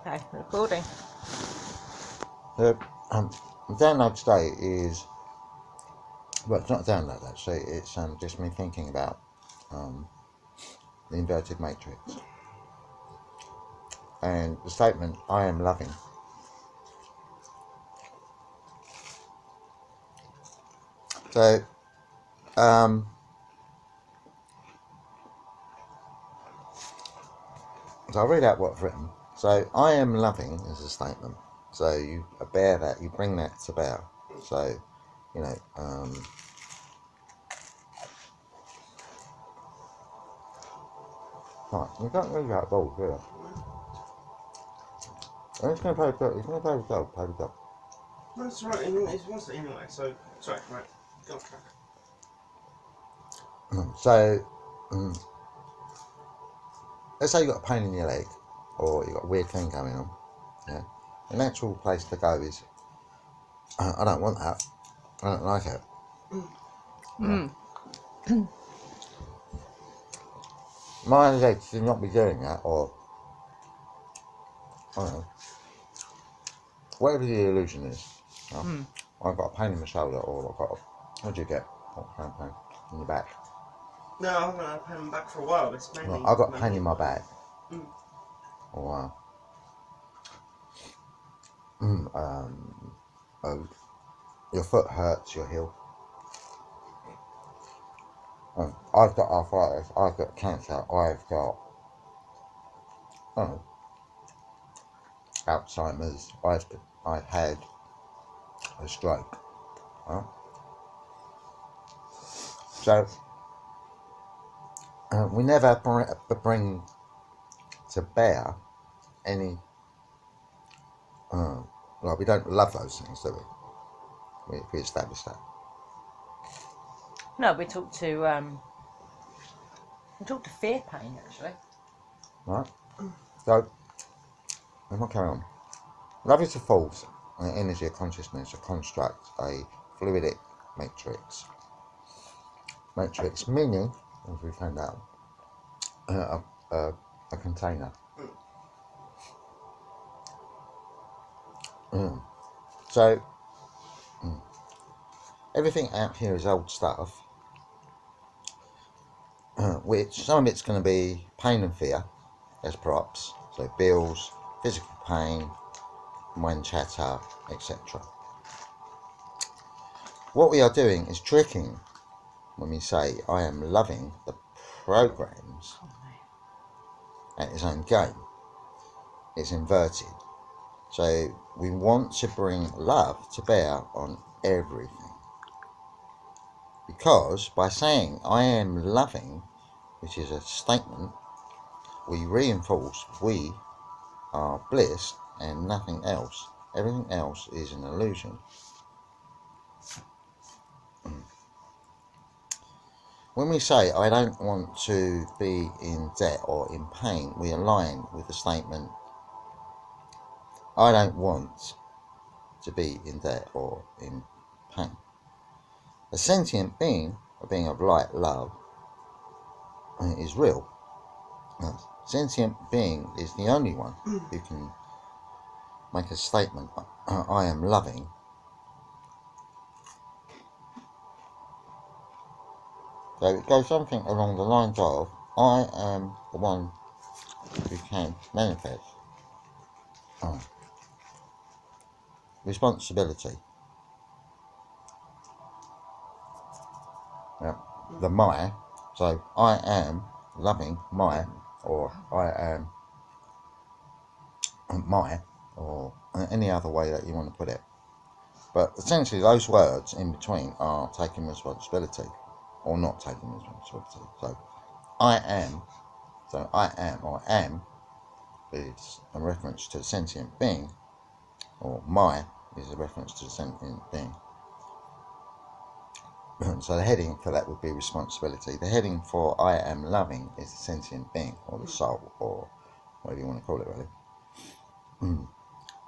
Okay, recording. The download today is, well, it's not a download actually, it's just me thinking about the inverted matrix and the statement, I am loving. So, so I'll read out what's written. So, I am loving is a statement. So, you bear that, you bring that to bear. So, you know, right, you don't really like balls, do you? I'm just going to play the dog. He's going to play the dog. Play the dog. No, it's right. He wants it anyway, so sorry. Right, go on. So, let's say you've got a pain in your leg, or you've got a weird thing going on. Yeah, the natural place to go is, I don't want that. I don't like it. My leg should not be doing that, or I don't know. Whatever the illusion is. I've got a pain in my shoulder, or I've got what do you get? What kind of pain in your back? No, I haven't had a pain in my back for a while. It's mainly. I've got a pain in my back. Or your foot hurts, your heel. I've got arthritis. I've got cancer. I've got Alzheimer's. I've had a stroke. So we never bring to bear any. Well, we don't love those things, do we? We established that. No, we talked to fear pain actually. Right. So I'm not carry on. Love is a force, an energy, a consciousness, a construct, a fluidic matrix. Matrix meaning, as we found out, a container. So everything out here is old stuff, which some of it's going to be pain and fear as props. So bills, physical pain, mind chatter, etc. What we are doing is tricking when we say I am loving the programs at its own game. It's inverted. So we want to bring love to bear on everything. Because by saying I am loving, which is a statement, we reinforce we are bliss and nothing else. Everything else is an illusion. When we say I don't want to be in debt or in pain, we align with the statement I don't want to be in debt or in pain. A sentient being, a being of light, love, is real. A sentient being is the only one who can make a statement, I am loving. So it goes something along the lines of, I am the one who can manifest. Responsibility. The my, so I am loving my, or I am my, or any other way that you want to put it. But essentially those words in between are taking responsibility or not taking responsibility. So I am or am is a reference to the sentient being, or my is a reference to the sentient being. So the heading for that would be responsibility. The heading for I am loving is the sentient being, or the soul, or whatever you want to call it really.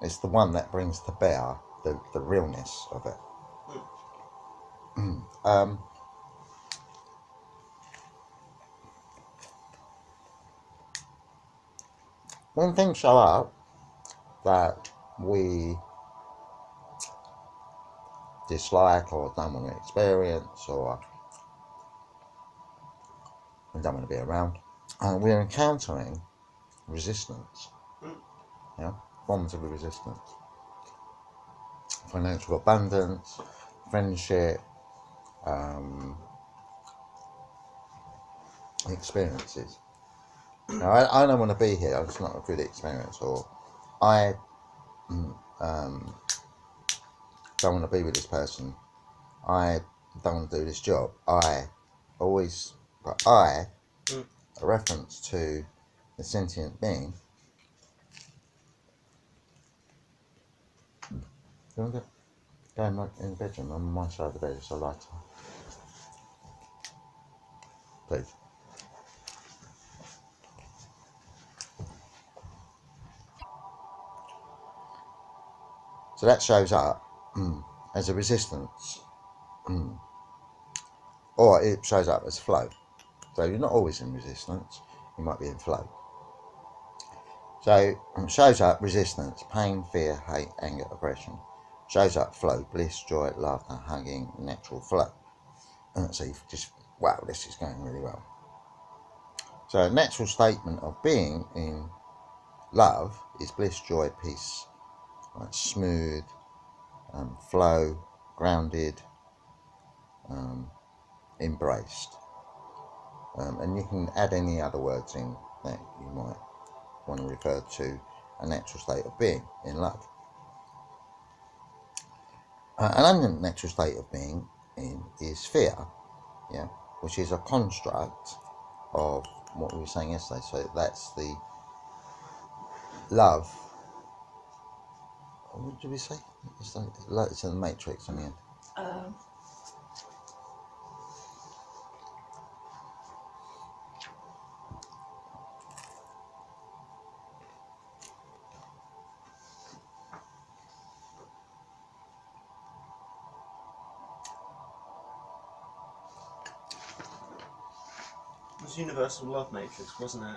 It's the one that brings to bear the realness of it. When things show up, that we dislike or don't want to experience or we don't want to be around. And we're encountering resistance, forms of resistance. Financial abundance, friendship, experiences. Now, I don't want to be here, it's not a good experience, or I don't want to be with this person, I don't want to do this job. A reference to the sentient being. You want to go in the bedroom on my side of the bed, so lighter. Please. So that shows up as a resistance, or it shows up as flow. So you're not always in resistance, you might be in flow. So it shows up resistance, pain, fear, hate, anger, aggression. Shows up flow, bliss, joy, laughter, hugging, natural flow. So you just, wow, this is going really well. So a natural statement of being in love is bliss, joy, peace, like smooth, flow, grounded, embraced. And you can add any other words in that you might want to refer to a natural state of being in love. An unnatural state of being in is fear, which is a construct of what we were saying yesterday. So that's the love. What did we say? It's in the Matrix in the end. It was Universal Love Matrix, wasn't it?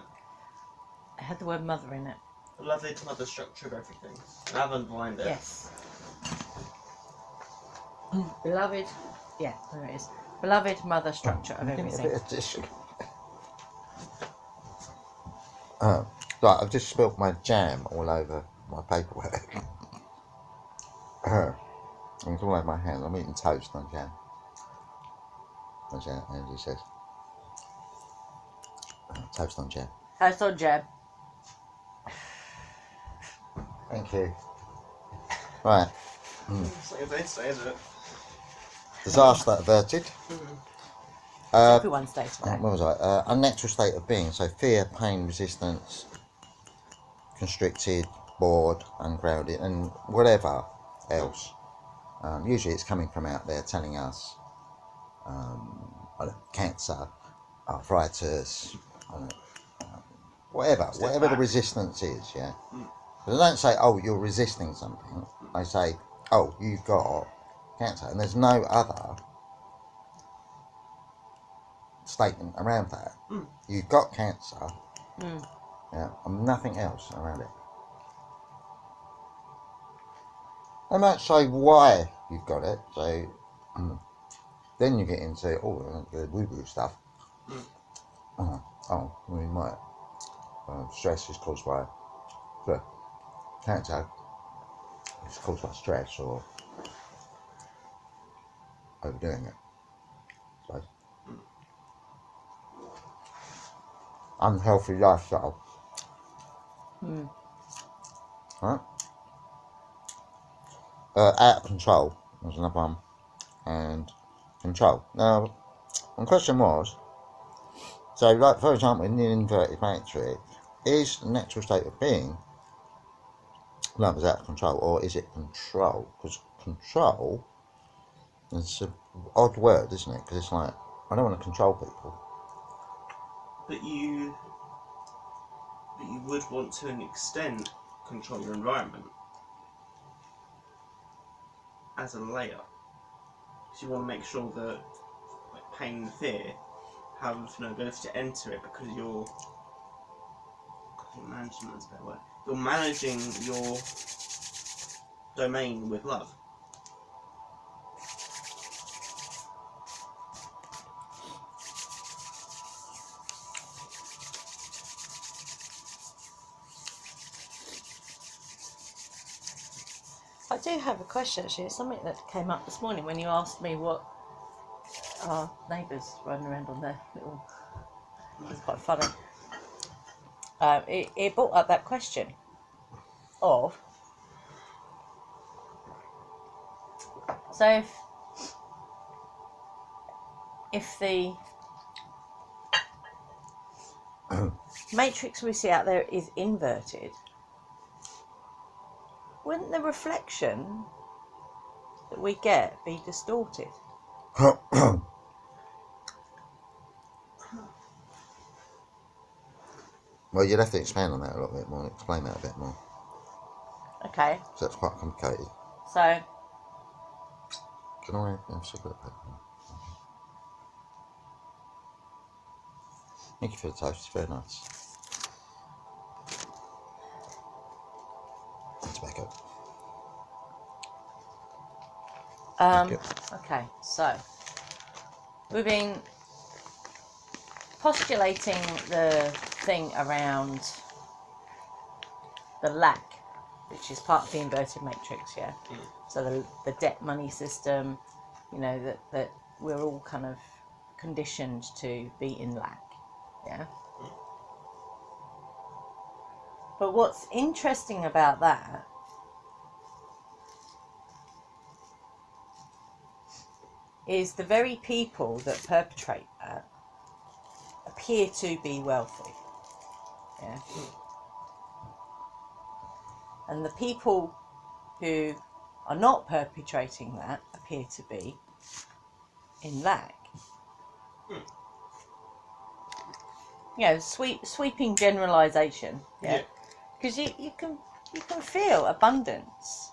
It had the word mother in it. Beloved mother structure of everything. And I've underlined it. Yes. Beloved, yeah, there it is. Beloved mother structure of everything. A bit of tissue. Like I've just spilt my jam all over my paperwork. It's all over my hand. I'm eating toast on jam. As Andy says. Toast on jam. Toast on jam. Thank you. Right. They say that. Disaster averted. Everyone stays today. What was I? Unnatural state of being. So fear, pain, resistance, constricted, bored, ungrounded, and whatever else. Usually it's coming from out there telling us cancer, arthritis, whatever the resistance is, yeah. But they don't say, oh, you're resisting something. They say, oh, you've got cancer, and there's no other statement around that. You've got cancer, yeah, and nothing else around it. They might say why you've got it, so then you get into the woo-woo stuff. We might stress is caused by cancer. It's caused by stress or overdoing it. So unhealthy lifestyle. Right? Out of control was another one, and control. Now, the question was, so like for example in the inverted matrix, is the natural state of being love is out of control, or is it control? Because control is an odd word, isn't it? Because it's like, I don't want to control people. But you would want to an extent control your environment as a layer. So you want to make sure that like pain and fear have no ability to enter it because you're think management's a better word. You're managing your domain with love. I do have a question actually. It's something that came up this morning when you asked me what our neighbours running around on their little. It was quite funny. It brought up that question of, so if the matrix we see out there is inverted, wouldn't the reflection that we get be distorted? Well, you'd have to expand on that a little bit more, explain that a bit more. Okay. So that's quite complicated. So, Can I have a cigarette paper? Thank you for the toast, it's very nice. And tobacco. Thank you. okay, so we've been postulating the thing around the lack, which is part of the inverted matrix, yeah? So the debt money system, you know, that we're all kind of conditioned to be in lack, yeah? But what's interesting about that is the very people that perpetrate that appear to be wealthy, yeah? And the people who are not perpetrating that appear to be in lack. You know, sweeping generalisation, yeah? Because you can feel abundance.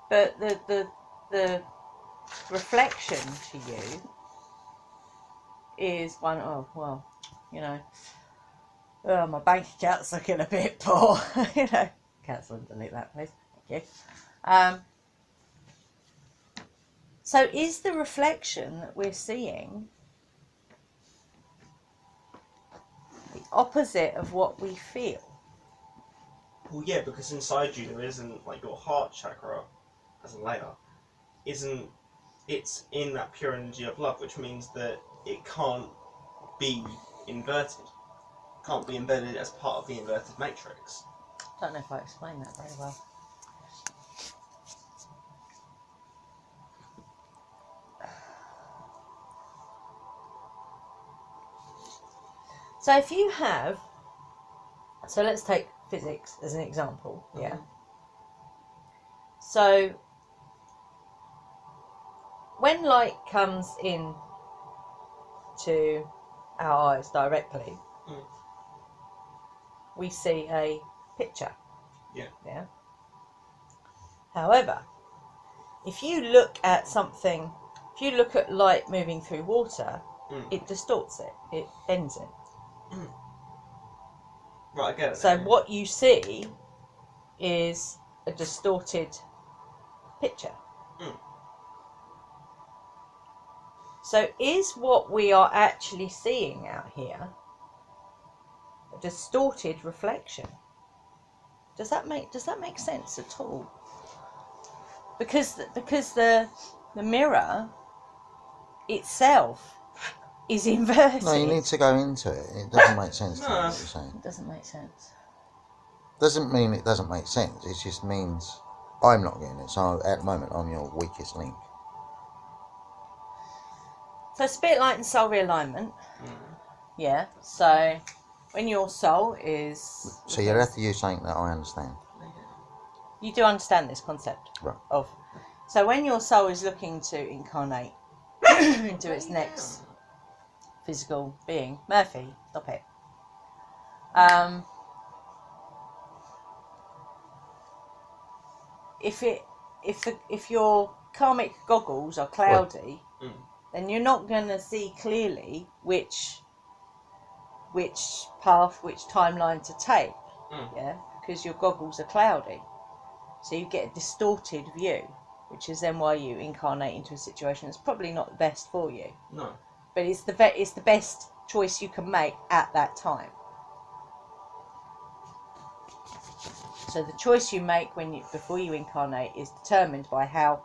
But the reflection to you is one of, well, you know, oh, my bank account's looking a bit poor. You know, cancel and delete that, please. Thank you. So is the reflection that we're seeing the opposite of what we feel? Well, yeah, because inside you there isn't, like, your heart chakra as a layer it's in that pure energy of love, which means that it can't be inverted, can't be embedded as part of the inverted matrix. I don't know if I explained that very well. So if you have, so let's take physics as an example, yeah? So when light comes in to our eyes directly, we see a picture. Yeah. However, if you look at something, if you look at light moving through water, it distorts it, it bends it. Right, I get it. So what you see is a distorted picture. So is what we are actually seeing out here a distorted reflection? Does that make sense at all? Because the mirror itself is inverted. No, you need to go into it. It doesn't make sense to me what you're saying. It doesn't make sense. Doesn't mean it doesn't make sense. It just means I'm not getting it. So at the moment, I'm your weakest link. So spirit, light and soul realignment. Yeah. So when your soul is... So you'll have to use something that I understand. You do understand this concept? Right. Of. So when your soul is looking to incarnate into its next physical being... Murphy, stop it. If your karmic goggles are cloudy, then you're not going to see clearly which which path, which timeline to take. Mm. Yeah, because your goggles are cloudy, so you get a distorted view, which is then why you incarnate into a situation that's probably not the best for you. No. But it's the best choice you can make at that time. So the choice you make before you incarnate is determined by how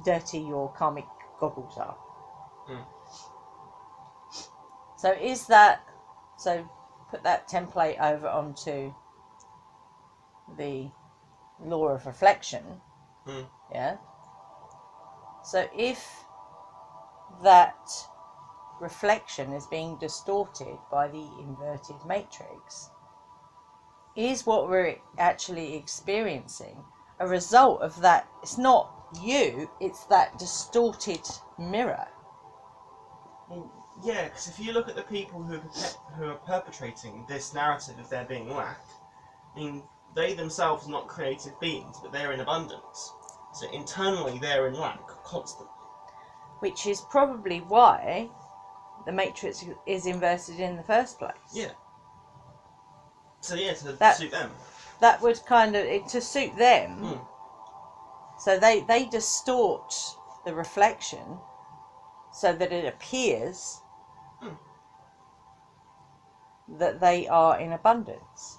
dirty your karmic goggles are. Mm. So put that template over onto the law of reflection. Mm. Yeah. So if that reflection is being distorted by the inverted matrix, is what we're actually experiencing a result of that? It's not you, it's that distorted mirror. Yeah, because if you look at the people who are perpetrating this narrative of there being lack, I mean, they themselves are not creative beings, but they're in abundance. So internally they're in lack constantly. Which is probably why the matrix is inverted in the first place. Yeah. So yeah, to suit them. That would to suit them. Mm. So they distort the reflection so that it appears that they are in abundance.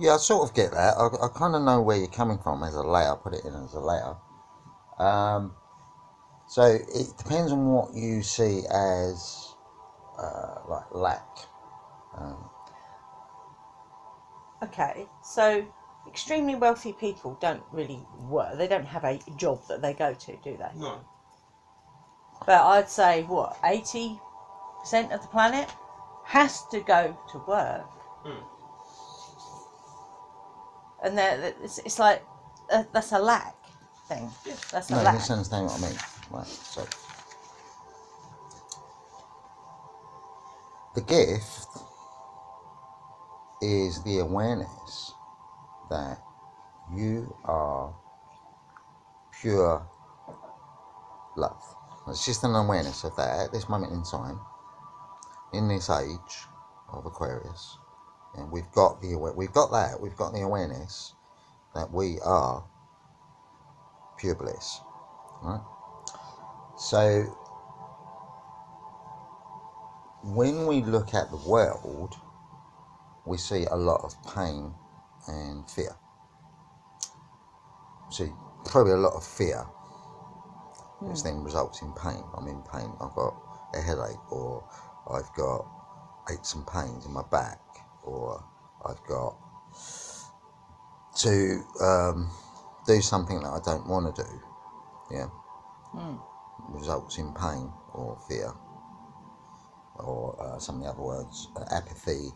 Yeah, I sort of get that. I kind of know where you're coming from as a layer. Put it in as a layer. So it depends on what you see as like lack. Okay, so extremely wealthy people don't really work. They don't have a job that they go to, do they? No. But I'd say, 80% of the planet has to go to work. Mm. And it's like, that's a lack thing. Yeah. That's a No, lack. you understand what I mean. Right, so the gift is the awareness that you are pure love. It's just an awareness of that at this moment in time, in this age of Aquarius, and we've got the awareness that we are pure bliss, right? So when we look at the world, we see a lot of pain and fear. See, probably a lot of fear, which then results in pain. I'm in pain. I've got a headache, or I've got aches and pains in my back, or I've got to do something that I don't want to do. Yeah, results in pain or fear, or some of the other words, apathy,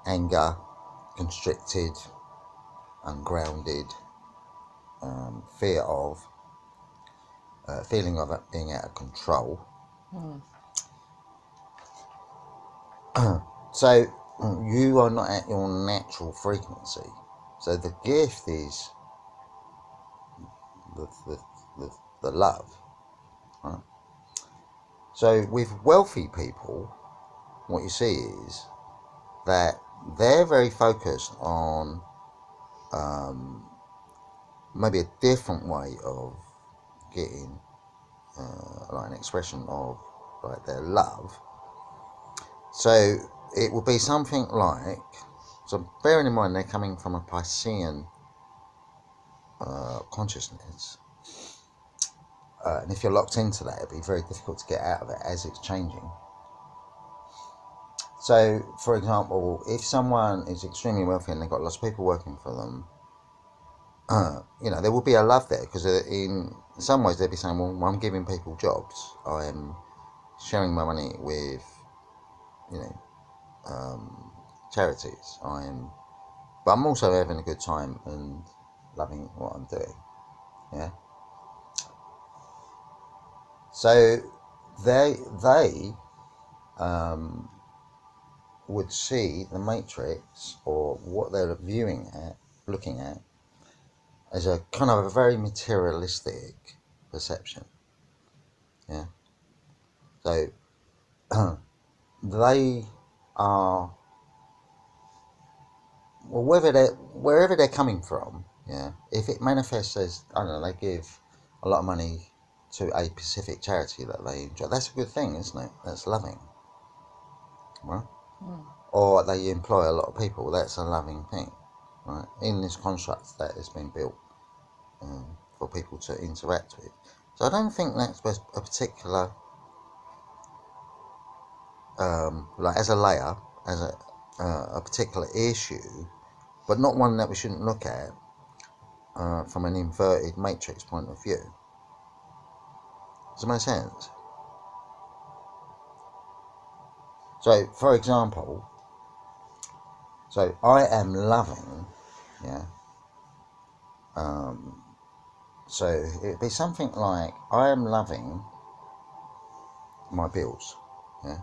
anger, constricted, ungrounded, fear of, feeling of it being out of control. So you are not at your natural frequency. So the gift is the love. Right? So with wealthy people, what you see is that they're very focused on maybe a different way of getting like an expression of like their love. So it will be something like, so bearing in mind they're coming from a Piscean consciousness, and if you're locked into that, it'd be very difficult to get out of it as it's changing. So, for example, if someone is extremely wealthy and they've got lots of people working for them, there will be a love there, because in some ways they'll be saying, well, I'm giving people jobs, I'm sharing my money with, charities, but I'm also having a good time and loving what I'm doing. Yeah. So they would see the matrix, or what they're viewing at, looking at as a kind of a very materialistic perception. Yeah. So they are, well, wherever they're coming from, yeah. If it manifests as, I don't know, they give a lot of money to a specific charity that they enjoy, that's a good thing, isn't it? That's loving, right? Or they employ a lot of people, that's a loving thing, right? In this construct that has been built for people to interact with. So I don't think that's a particular, like as a layer, as a particular issue, but not one that we shouldn't look at from an inverted matrix point of view. Does that make sense? So, for example, so I am loving, yeah. So it'd be something like, I am loving my bills, yeah,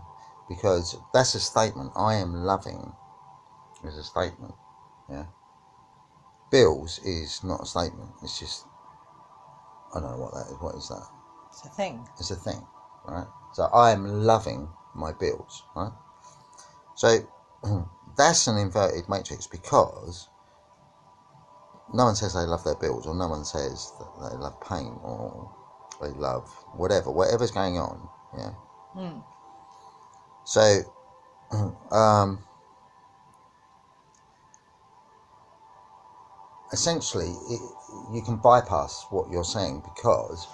because that's a statement. I am loving is a statement, yeah. Bills is not a statement. It's just, I don't know what that is. What is that? It's a thing. It's a thing, right? So I am loving my bills, right? So that's an inverted matrix, because no one says they love their bills, or no one says that they love pain, or they love whatever's going on, yeah. So essentially you can bypass what you're saying, because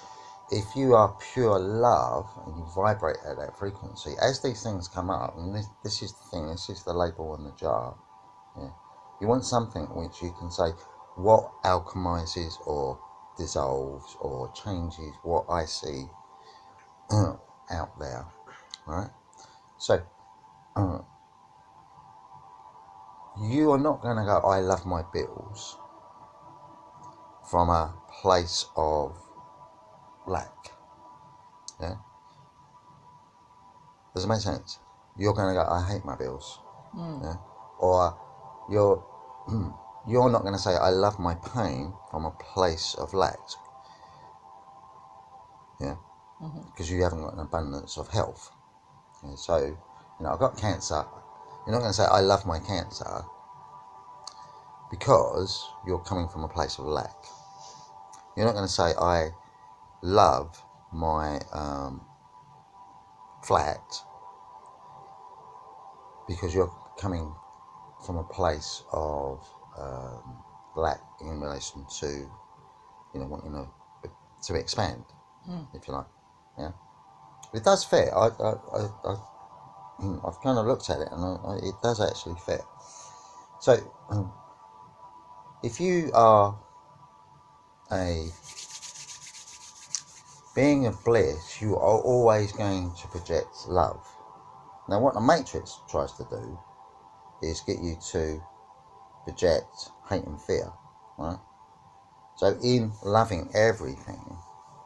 if you are pure love and you vibrate at that frequency, as these things come up, and this is the thing, this is the label on the jar, yeah, you want something which you can say what alchemizes or dissolves or changes what I see out there, right? So you are not going to go, I love my bills, from a place of lack, yeah. Does it make sense? You're going to go, I hate my bills, yeah. Or you're not going to say, I love my pain, from a place of lack, yeah, because you haven't got an abundance of health. Yeah? So, I've got cancer. You're not going to say, I love my cancer, because you're coming from a place of lack. You're not going to say, I love my flat, because you're coming from a place of lack in relation to, wanting to expand, if you like. Yeah, it does fit. I've kind of looked at it, and it does actually fit. So, if you are a being of bliss, you are always going to project love. Now, what the Matrix tries to do is get you to project hate and fear, right? So in loving everything,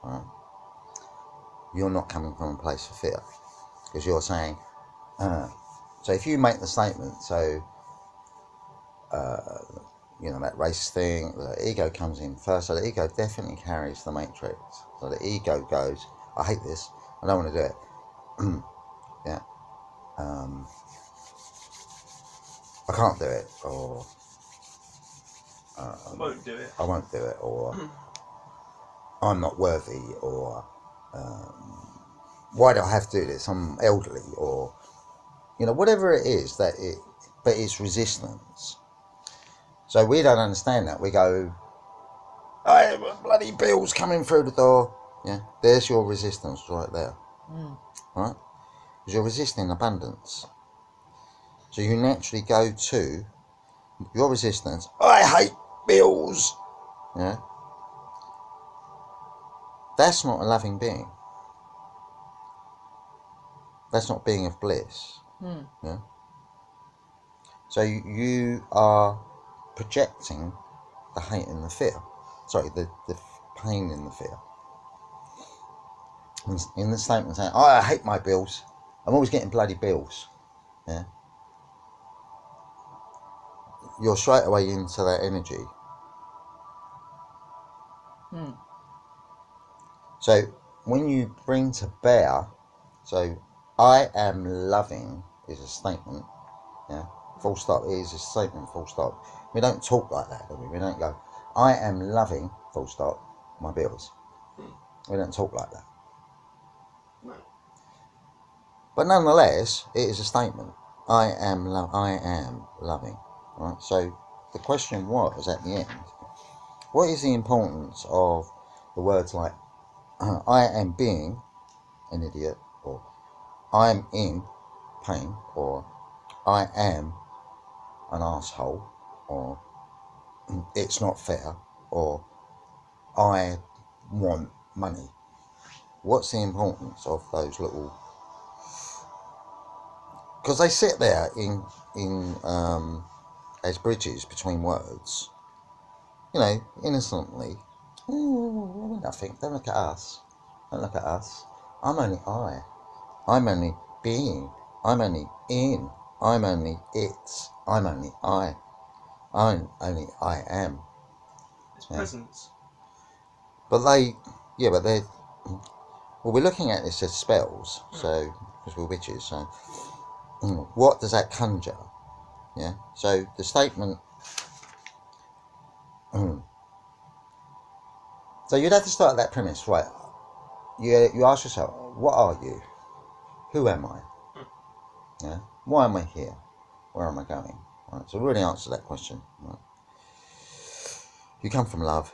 right, you're not coming from a place of fear, because you're saying, so if you make the statement, so, that race thing, the ego comes in first, so the ego definitely carries the Matrix. So the ego goes, I hate this, I don't want to do it. Yeah. I can't do it, or I won't do it. I won't do it, or I'm not worthy, or why do I have to do this? I'm elderly, or whatever it is but it's resistance. So we don't understand that. We go, hey, bloody bills coming through the door. Yeah, there's your resistance right there, right? Because you're resisting abundance. So you naturally go to your resistance. I hate bills. Yeah. That's not a loving being. That's not being of bliss. Yeah. So you are projecting the hate and the fear. Sorry, the pain and the fear. In the statement saying, oh, I hate my bills. I'm always getting bloody bills. Yeah. You're straight away into that energy. So when you bring to bear, so I am loving is a statement, yeah, full stop, it is a statement, full stop. We don't talk like that, do we? We don't go, I am loving, full stop, my bills. We don't talk like that. No. But nonetheless, it is a statement. I am loving. Right? So the question was at the end, what is the importance of the words like I am being an idiot, or I am in pain, or I am an asshole, or it's not fair, or I want money? What's the importance of those little? Because they sit there in as bridges between words, you know, innocently. We're nothing. Don't look at us. Don't look at us. I'm only I. I'm only being. I'm only in. I'm only it. I'm only I. I'm only I am. It's presence. But they're, well, we're looking at this as spells, so, because we're witches, so, what does that conjure? Yeah, so the statement, so you'd have to start at that premise, right? You ask yourself, what are you? Who am I? Yeah, why am I here? Where am I going? Right, so really answer that question. Right? You come from love,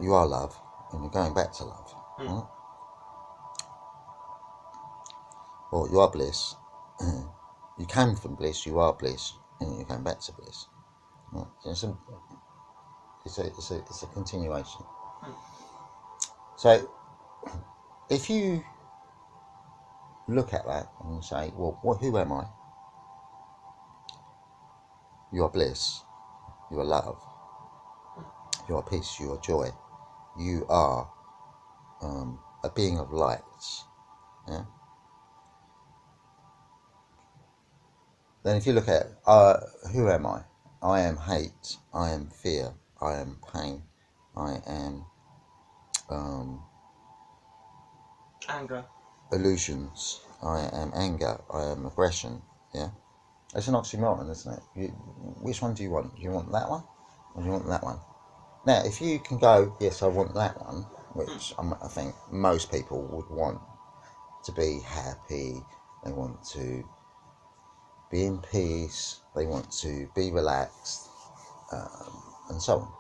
you are love, and you're going back to love. Right? Or you are bliss. You came from bliss, you are bliss, and you're going back to bliss. Right? So it's a continuation. So if you look at that and say, well, who am I? You are bliss, you are love, you are peace, you are joy, you are a being of light. Yeah? Then if you look at who am I? I am hate, I am fear, I am pain, I am Anger. illusions, I am anger, I am aggression. Yeah, it's an oxymoron, isn't it? Which one do you want? Do you want that one, or do you want that one? Now, if you can go, yes, I want that one, which I think most people would want to be happy, they want to be in peace, they want to be relaxed, and so on.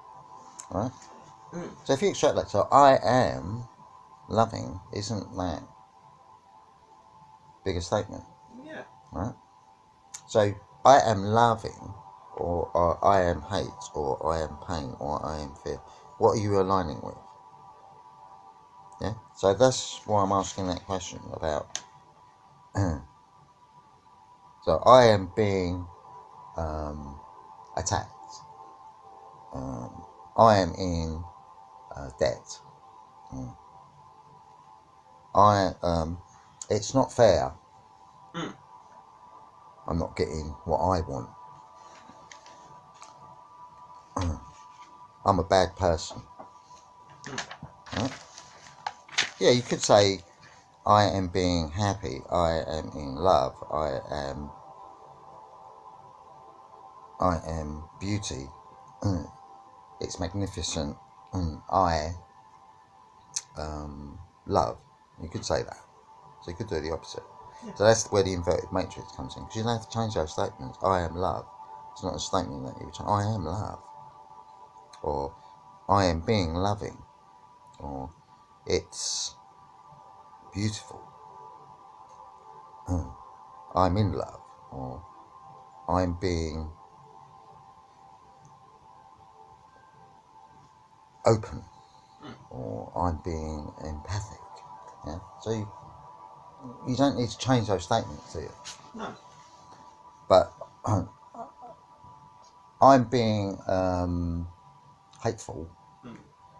Right? So if you extract that, so I am loving, isn't that bigger statement? Yeah. Right? So I am loving, or I am hate, or I am pain, or I am fear. What are you aligning with? Yeah. So that's why I'm asking that question about. So I am being attacked. I am in debt. It's not fair. I'm not getting what I want. I'm a bad person. Right? Yeah, you could say I am being happy. I am in love. I am beauty. It's magnificent. I love. You could say that. So you could do the opposite. So that's where the inverted matrix comes in. Because you don't have to change those statements. I am love. It's not a statement that you change. I am love. Or I am being loving. Or it's beautiful. I'm in love. Or I'm being open. Or I'm being empathic. Yeah. So you don't need to change those statements, do you? No. But I'm being hateful,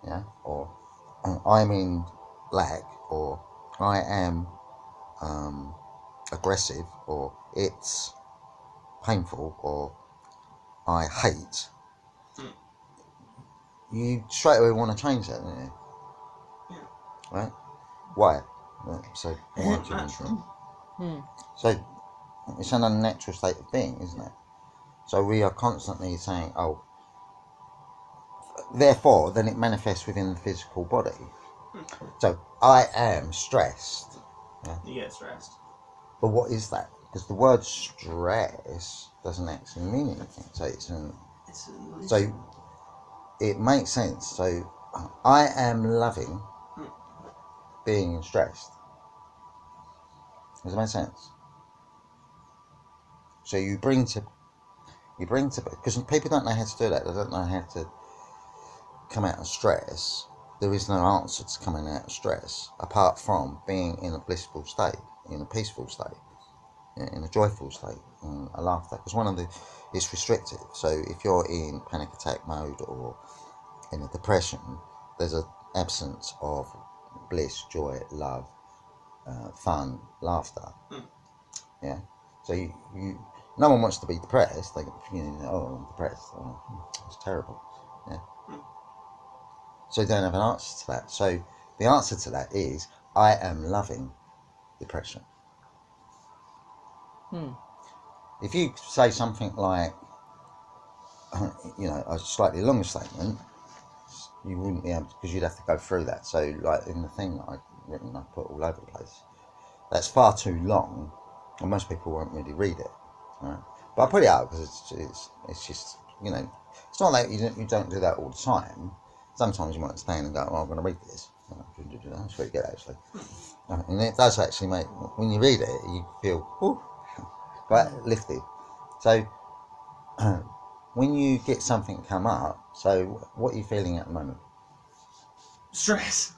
yeah, or I'm in lack, or I am aggressive, or it's painful, or I hate. You straight away want to change that, don't you? Yeah. Right? Why? So why do you want it? So it's an unnatural state of being, isn't it? So we are constantly saying, oh, therefore, then it manifests within the physical body. So I am stressed. Yeah? You get stressed. But what is that? Because the word stress doesn't actually mean anything. So so it makes sense. So I am loving being stressed. Does that make sense? So you bring to because people don't know how to do that. They don't know how to come out of stress. There is no answer to coming out of stress apart from being in a blissful state, in a peaceful state, in a joyful state, in a laughter. Because it's restrictive. So if you're in panic attack mode or in a depression, there's an absence of bliss, joy, love, fun, laughter. Yeah. So you no one wants to be depressed. Like, oh, I'm depressed. Oh, it's terrible. Yeah. So you don't have an answer to that. So the answer to that is, I am loving depression. If you say something like, a slightly longer statement, you wouldn't be able to, because you'd have to go through that. So like in the thing that I've written, I put all over the place, that's far too long, and most people won't really read it. Right? But I put it out because it's just, it's not like you don't do that all the time. Sometimes you might stand and go, oh, I'm going to read this. That's pretty good, actually. And it does actually make, when you read it, you feel quite lifted. So when you get something come up, so what are you feeling at the moment? Stress.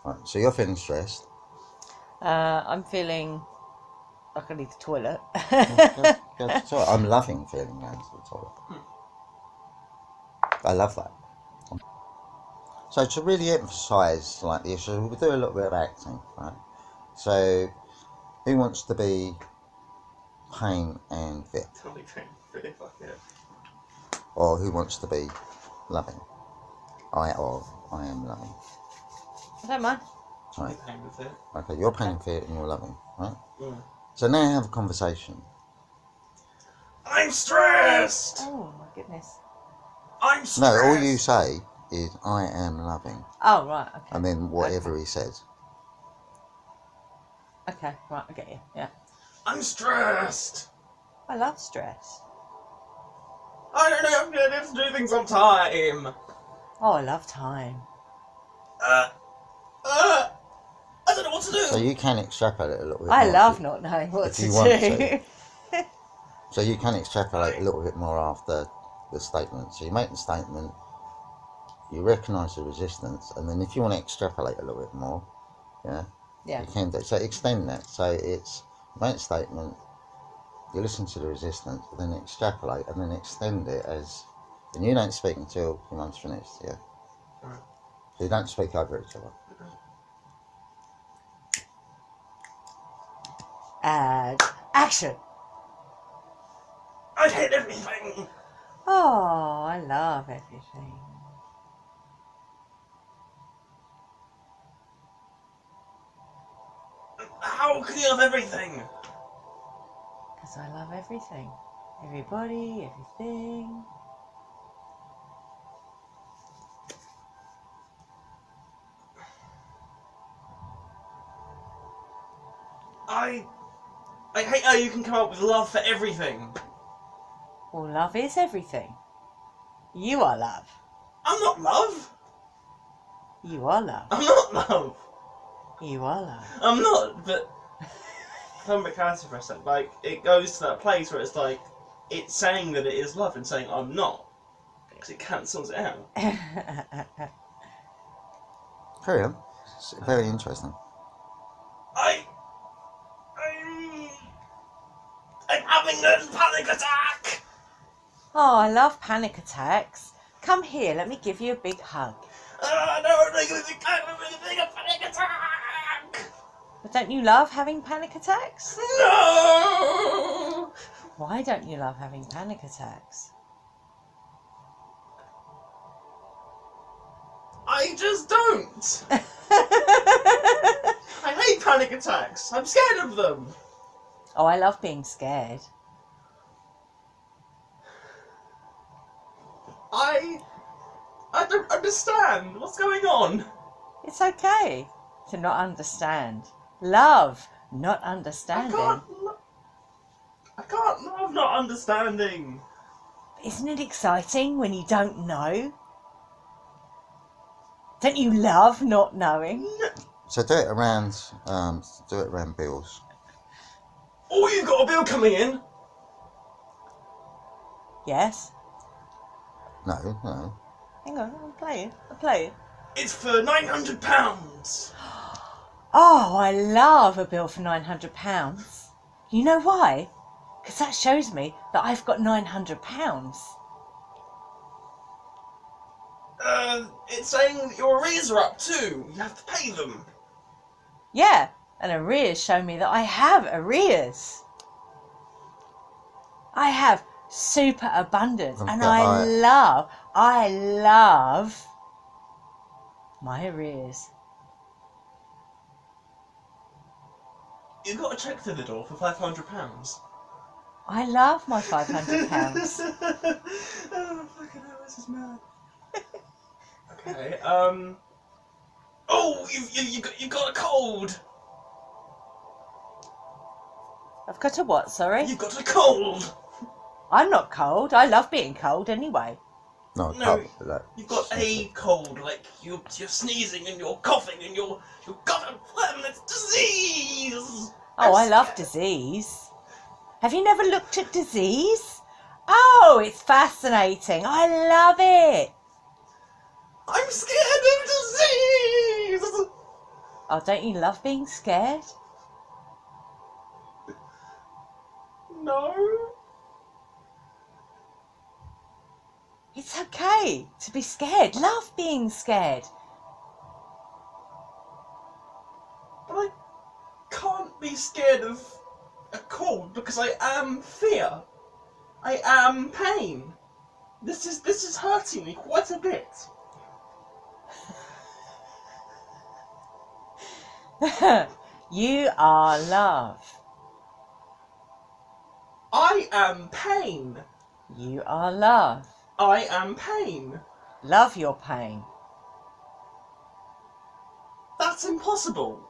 Right, so you're feeling stressed. I'm feeling like I need the toilet. Go to the toilet. I'm loving feeling going to the toilet. I love that. So to really emphasise like the issue, we'll do a little bit of acting, right? So who wants to be pain and fit? Totally pain. Really fuck it. Or who wants to be loving? I am loving. I don't mind. Right. Pain with it. Okay, you're pain and fit and you're loving, right? Yeah. So now have a conversation. I'm stressed! Oh my goodness. I'm stressed! No, all you say is I am loving. Oh right, okay. And then whatever he says. Okay, right, I get you. Yeah. I'm stressed! I love stress. I don't know, I'm gonna have to do things on time. Oh, I love time. I don't know what to do. So you can extrapolate a little bit I more love if not knowing what if to you do. want to. So you can extrapolate a little bit more after the statement. So you make the statement, you recognise the resistance, and then if you want to extrapolate a little bit more, yeah. You can do. So extend that. So it's make a statement, you listen to the resistance, then extrapolate, and then extend it as, and you don't speak until your mum's finished, yeah. Alright. So you don't speak over each other. And action. I hate everything. Oh, I love everything. How can you love everything? Because I love everything. Everybody, everything. I hate how you can come up with love for everything. Well, love is everything. You are love. I'm not love. You are love. I'm not love. You are love. I'm not, but I'm a bit character for a second. Like, it goes to that place where it's like, it's saying that it is love and saying I'm not. Because it cancels it out. Carry on. It's very interesting. I'm having a panic attack! Oh, I love panic attacks. Come here, let me give you a big hug. No, I'm having a panic attack! But don't you love having panic attacks? No! Why don't you love having panic attacks? I just don't! panic attacks. I'm scared of them. Oh, I love being scared. I don't understand. What's going on? It's okay to not understand. Love not understanding. I can't love not understanding. Isn't it exciting when you don't know? Don't you love not knowing? So do it around bills. Oh, you've got a bill coming in. Yes. No. Hang on, I'll play it. It's for £900. Oh, I love a bill for £900. You know why? Because that shows me that I've got £900. It's saying that your arrears are up too. You have to pay them. Yeah, and arrears show me that I have arrears. I have super abundance, and I love my arrears. You've got a cheque through the door for £500. I love my £500. Oh, fucking hell, this is mad. Okay, oh, you've got a cold. I've got a what, sorry? You've got a cold. I'm not cold. I love being cold anyway. No, You've got a cold, like you're sneezing and you're coughing and you've got a permanent disease. Oh, I love disease. Have you never looked at disease? Oh, it's fascinating. I love it. I'm scared of disease. Oh, don't you love being scared? No. It's okay to be scared. Love being scared. But I can't be scared of a cold because I am fear. I am pain. This is hurting me quite a bit. You are love. I am pain. You are love. I am pain. Love your pain. That's impossible.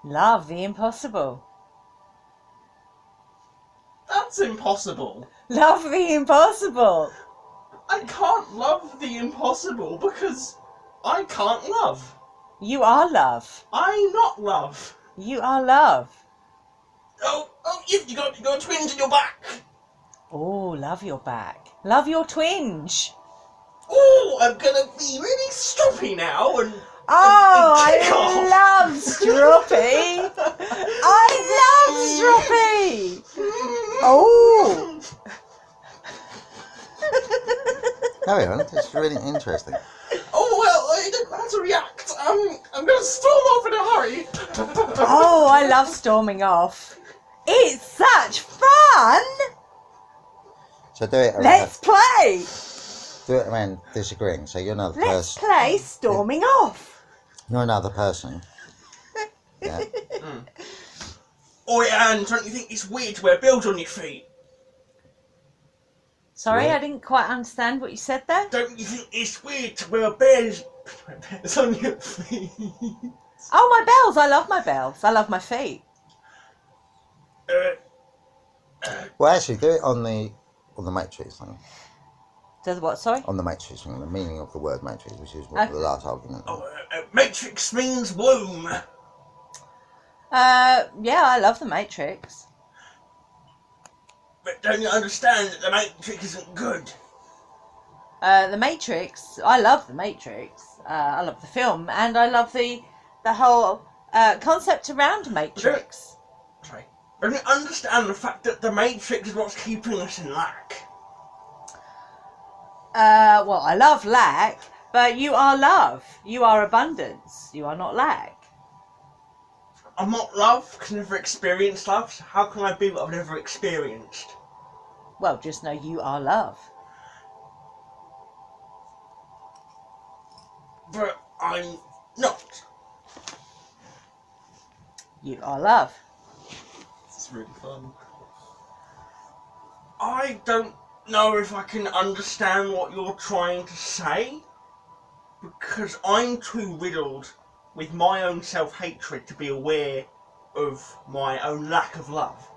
Love the impossible. That's impossible. Love the impossible. I can't love the impossible because I can't love. You are love. I'm not love. You are love. Oh, you got a twinge in your back. Oh, love your back. Love your twinge. Oh, I'm gonna be really stroppy now and kick off. I love stroppy. I love stroppy. Oh. Carry on. It's really interesting. Oh well, I didn't know how to react. I'm gonna storm off in a hurry. Oh, I love storming off. It's such fun. So do it around. Let's play. Do it around disagreeing. So you're another Let's person. play storming off. You're another person. Yeah. Oi, Anne, don't you think it's weird to wear bells on your feet? Sorry, What? I didn't quite understand what you said there. Don't you think it's weird to wear bells on your feet? Oh, my bells. I love my bells. I love my feet. Well, actually, do it on the matrix thing. Does what, sorry? On the matrix thing. The meaning of the word matrix, which is what the last argument. Matrix means womb. Yeah, I love the Matrix. But don't you understand that the Matrix isn't good? The Matrix, I love the Matrix. I love the film, and I love the whole concept around Matrix. Sorry. Don't you understand the fact that the Matrix is what's keeping us in lack? Well, I love lack, but you are love. You are abundance. You are not lack. I'm not love, because I've never experienced love, so how can I be what I've never experienced? Well, just know you are love. But I'm not. You are love. This is really fun. I don't know if I can understand what you're trying to say, because I'm too riddled with my own self-hatred to be aware of my own lack of love.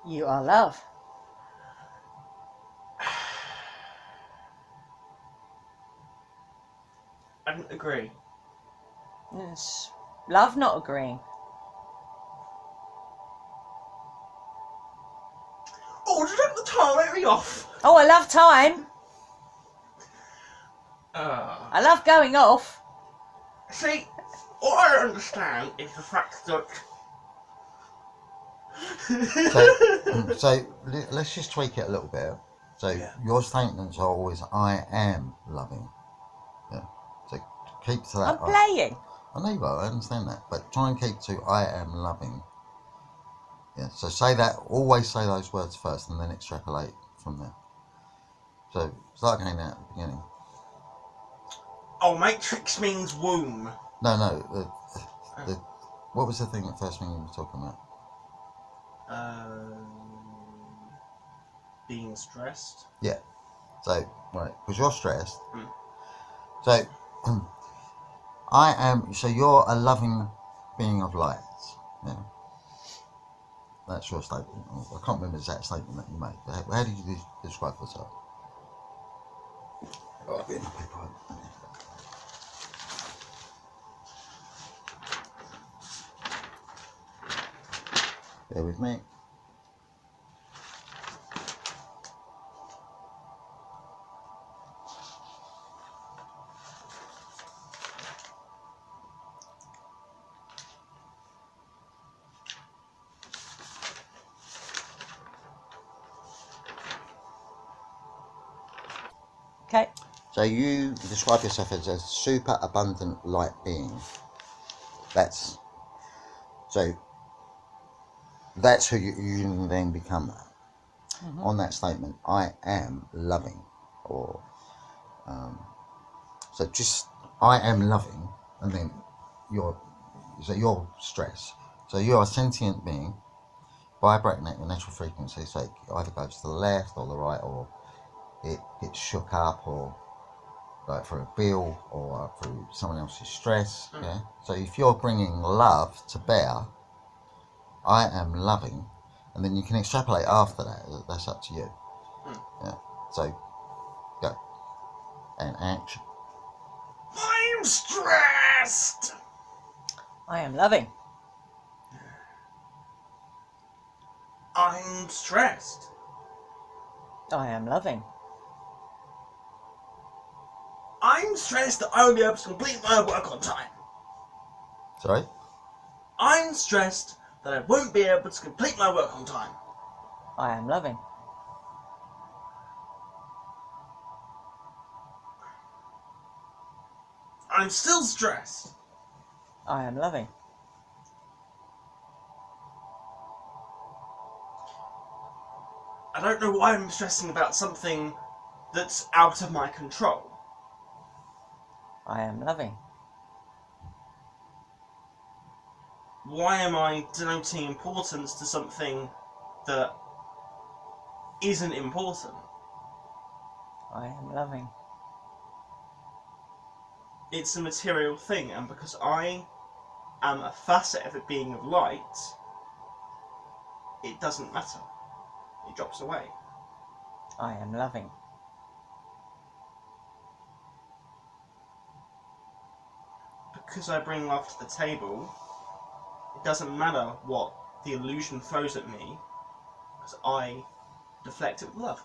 You are love. I don't agree. It's love not agreeing. Oh, just the time off. Oh, I love time. I love going off. See, what I don't understand is the fact that... So let's just tweak it a little bit. So your statements are always, I am loving. Yeah. So keep to that. I'm playing. I know you are, I understand that. But try and keep to, I am loving. Yeah. So say that, always say those words first and then extrapolate from there. So start again at the beginning. Oh, matrix means womb. No. What was the first thing you were talking about? Being stressed. Yeah. So, right, because you're stressed. Mm. So, so you're a loving being of light. Yeah. That's your statement. I can't remember the exact statement that you made. But how did you describe yourself? Oh, I've been my paper. Bear with me. Okay. So you describe yourself as a super abundant light being. That's who you then become. Mm-hmm. On that statement, I am loving, or so just I am loving, and then you're stress. So you're a sentient being, vibrating at your natural frequency. So it either goes to the left or the right, or it gets shook up, or like through a bill, or through someone else's stress. Mm. Yeah. So if you're bringing love to bear, I am loving, and then you can extrapolate after that. That's up to you. Mm. Yeah. So go and action. I'm stressed. I am loving. I'm stressed. I am loving. I'm stressed that I won't be able to complete my work on time. Sorry? I'm stressed that I won't be able to complete my work on time. I am loving. I'm still stressed. I am loving. I don't know why I'm stressing about something that's out of my control. I am loving. Why am I denoting importance to something that isn't important? I am loving. It's a material thing, and because I am a facet of a being of light, it doesn't matter. It drops away. I am loving. Because I bring love to the table, it doesn't matter what the illusion throws at me, because I deflect it with love.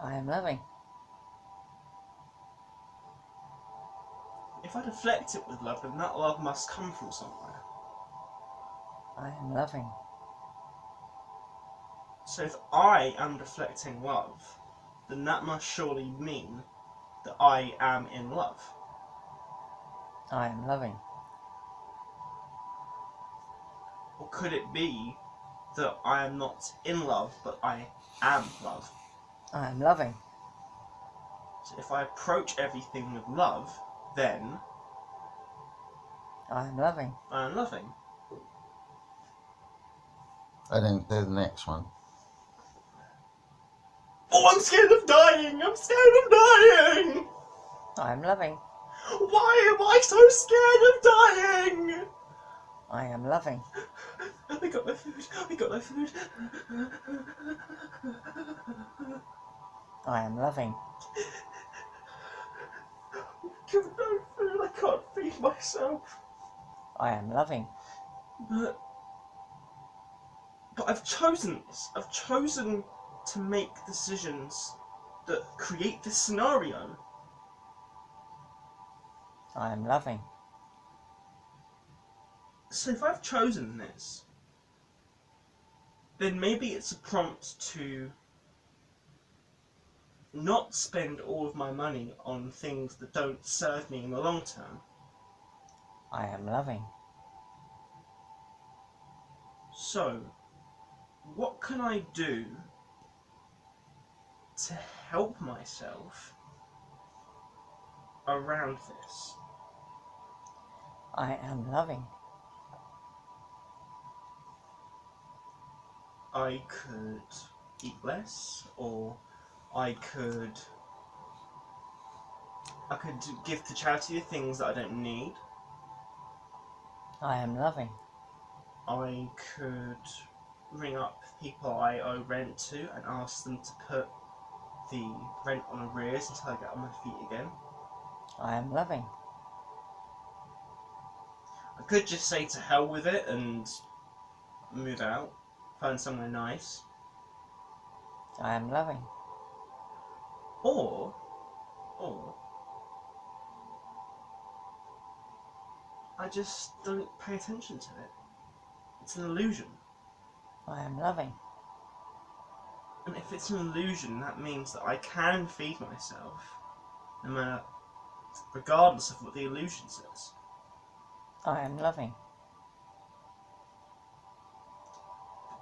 I am loving. If I deflect it with love, then that love must come from somewhere. I am loving. So if I am deflecting love, then that must surely mean that I am in love. I am loving. Or could it be that I am not in love, but I am love? I am loving. So if I approach everything with love, then I am loving. I am loving. And then do the next one. Oh, I'm scared of dying! I'm scared of dying! I am loving. Why am I so scared of dying? I am loving. We got no food. We got no food. I am loving. We got no food. I can't feed myself. I am loving. But I've chosen this. I've chosen to make decisions that create this scenario. I am loving. So if I've chosen this, then maybe it's a prompt to not spend all of my money on things that don't serve me in the long term. I am loving. So, what can I do to help myself around this? I am loving. I could eat less, or I could give to charity the things that I don't need. I am loving. I could ring up people I owe rent to and ask them to put the rent on arrears until I get on my feet again. I am loving. I could just say to hell with it and move out, find somewhere nice. I am loving. Or I just don't pay attention to it. It's an illusion. I am loving. And if it's an illusion, that means that I can feed myself, no matter, regardless of what the illusion says. I am loving.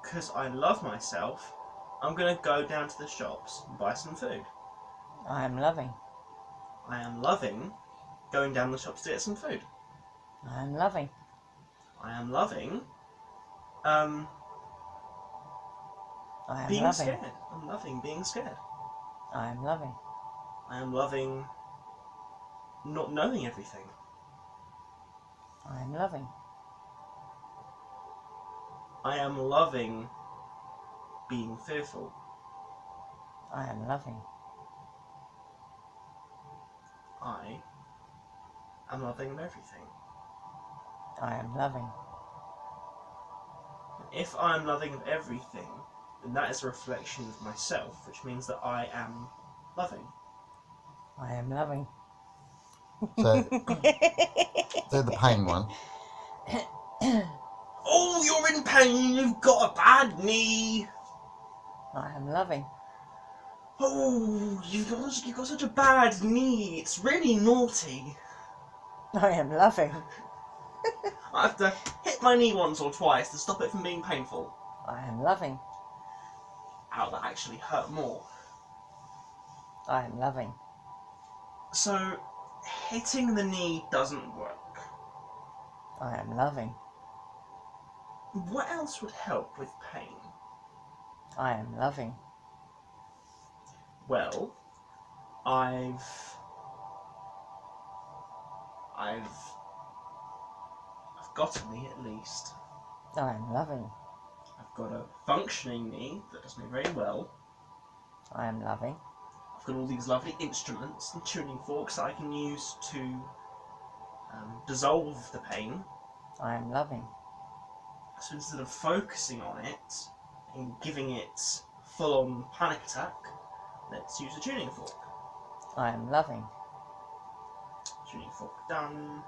Because I love myself, I'm going to go down to the shops and buy some food. I am loving. I am loving going down the shops to get some food. I am loving. I am loving I am being loving. scared. I'm loving being scared. I am loving. I am loving not knowing everything. I am loving. I am loving being fearful. I am loving. I am loving everything. I am loving. If I am loving of everything, then that is a reflection of myself, which means that I am loving. I am loving. So, do the pain one. Oh, you're in pain, you've got a bad knee. I am loving. Oh, you've got such a bad knee, it's really naughty. I am loving. I have to hit my knee once or twice to stop it from being painful. I am loving. Ow, that actually hurt more. I am loving. So, hitting the knee doesn't work. I am loving. What else would help with pain? I am loving. Well, I've got a knee at least. I am loving. I've got a functioning knee that does me very well. I am loving. I've got all these lovely instruments and tuning forks that I can use to dissolve the pain. I am loving. So instead of focusing on it and giving it full-on panic attack, let's use a tuning fork. I am loving. Tuning fork done.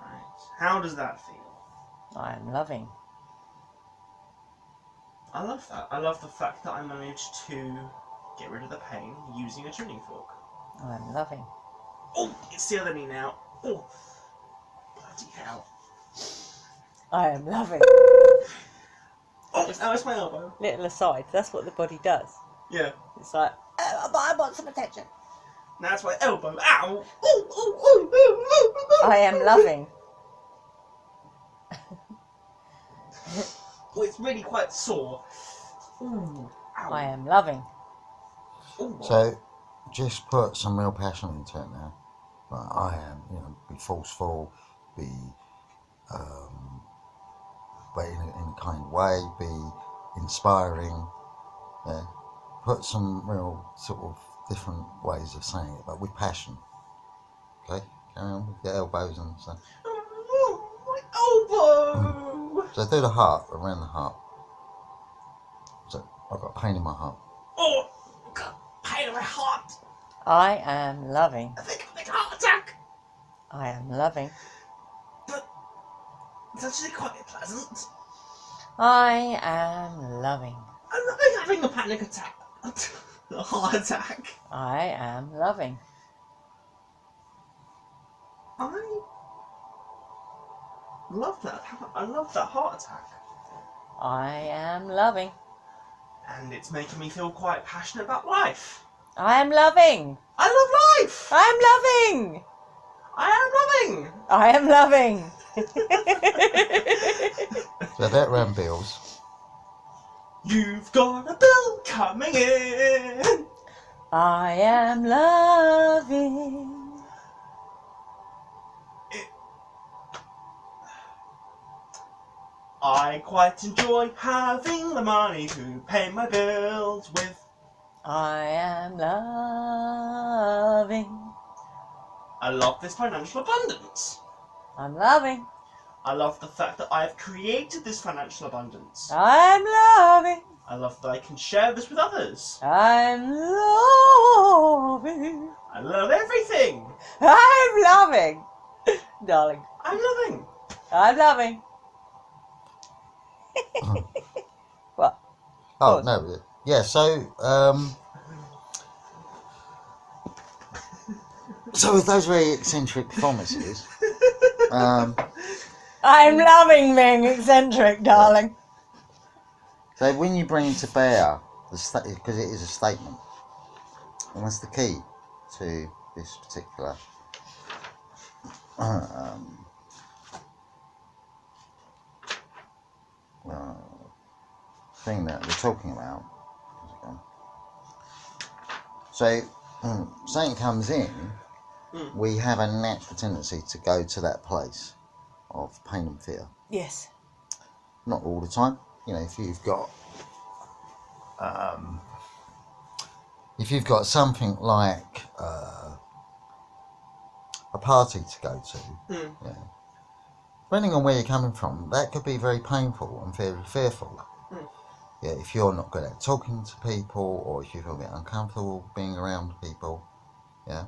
Right. How does that feel? I am loving. I love that. I love the fact that I managed to get rid of the pain using a tuning fork. I am loving. Oh, it's the other knee now. Oh, bloody hell. I am loving. Oh, now it's my elbow. Little aside, that's what the body does. Yeah. It's like, oh, I want some attention. Now it's my elbow. Ow! Oh, oh, oh, oh, oh, oh. I am loving. Oh, it's really quite sore. Ooh, ow. I am loving. Ooh. So just put some real passion into it now. Like, I am, be forceful, be, but in a kind way, be inspiring. Yeah. Put some real sort of different ways of saying it, but with passion. Okay? Carry on with your elbows and stuff. Oh, my elbow! So do the heart, around the heart. So I've got pain in my heart. Oh, I've got pain in my heart. I am loving. I think I'm having a heart attack. I am loving. But it's actually quite pleasant. I am loving. I'm not having a panic attack. A heart attack. I am loving. I love that. I love that heart attack. I am loving. And it's making me feel quite passionate about life. I am loving. I love life. I am loving. I am loving. I am loving. So that round bills. You've got a bill coming in. I am loving. I quite enjoy having the money to pay my bills with. I am loving. I love this financial abundance. I'm loving. I love the fact that I've created this financial abundance. I'm loving. I love that I can share this with others. I'm loving. I love everything. I'm loving. Darling. I'm loving. I'm loving. What? Oh, Pause. no. Yeah, so with those very eccentric performances, I'm loving being eccentric, darling. so when you bring to bear, because it is a statement, and that's the key to this particular thing that we're talking about. So, something comes in, we have a natural tendency to go to that place of pain and fear. Yes. Not all the time. If you've got something like a party to go to, yeah, depending on where you're coming from, that could be very painful and very fearful. Yeah, if you're not good at talking to people, or if you feel a bit uncomfortable being around people, yeah,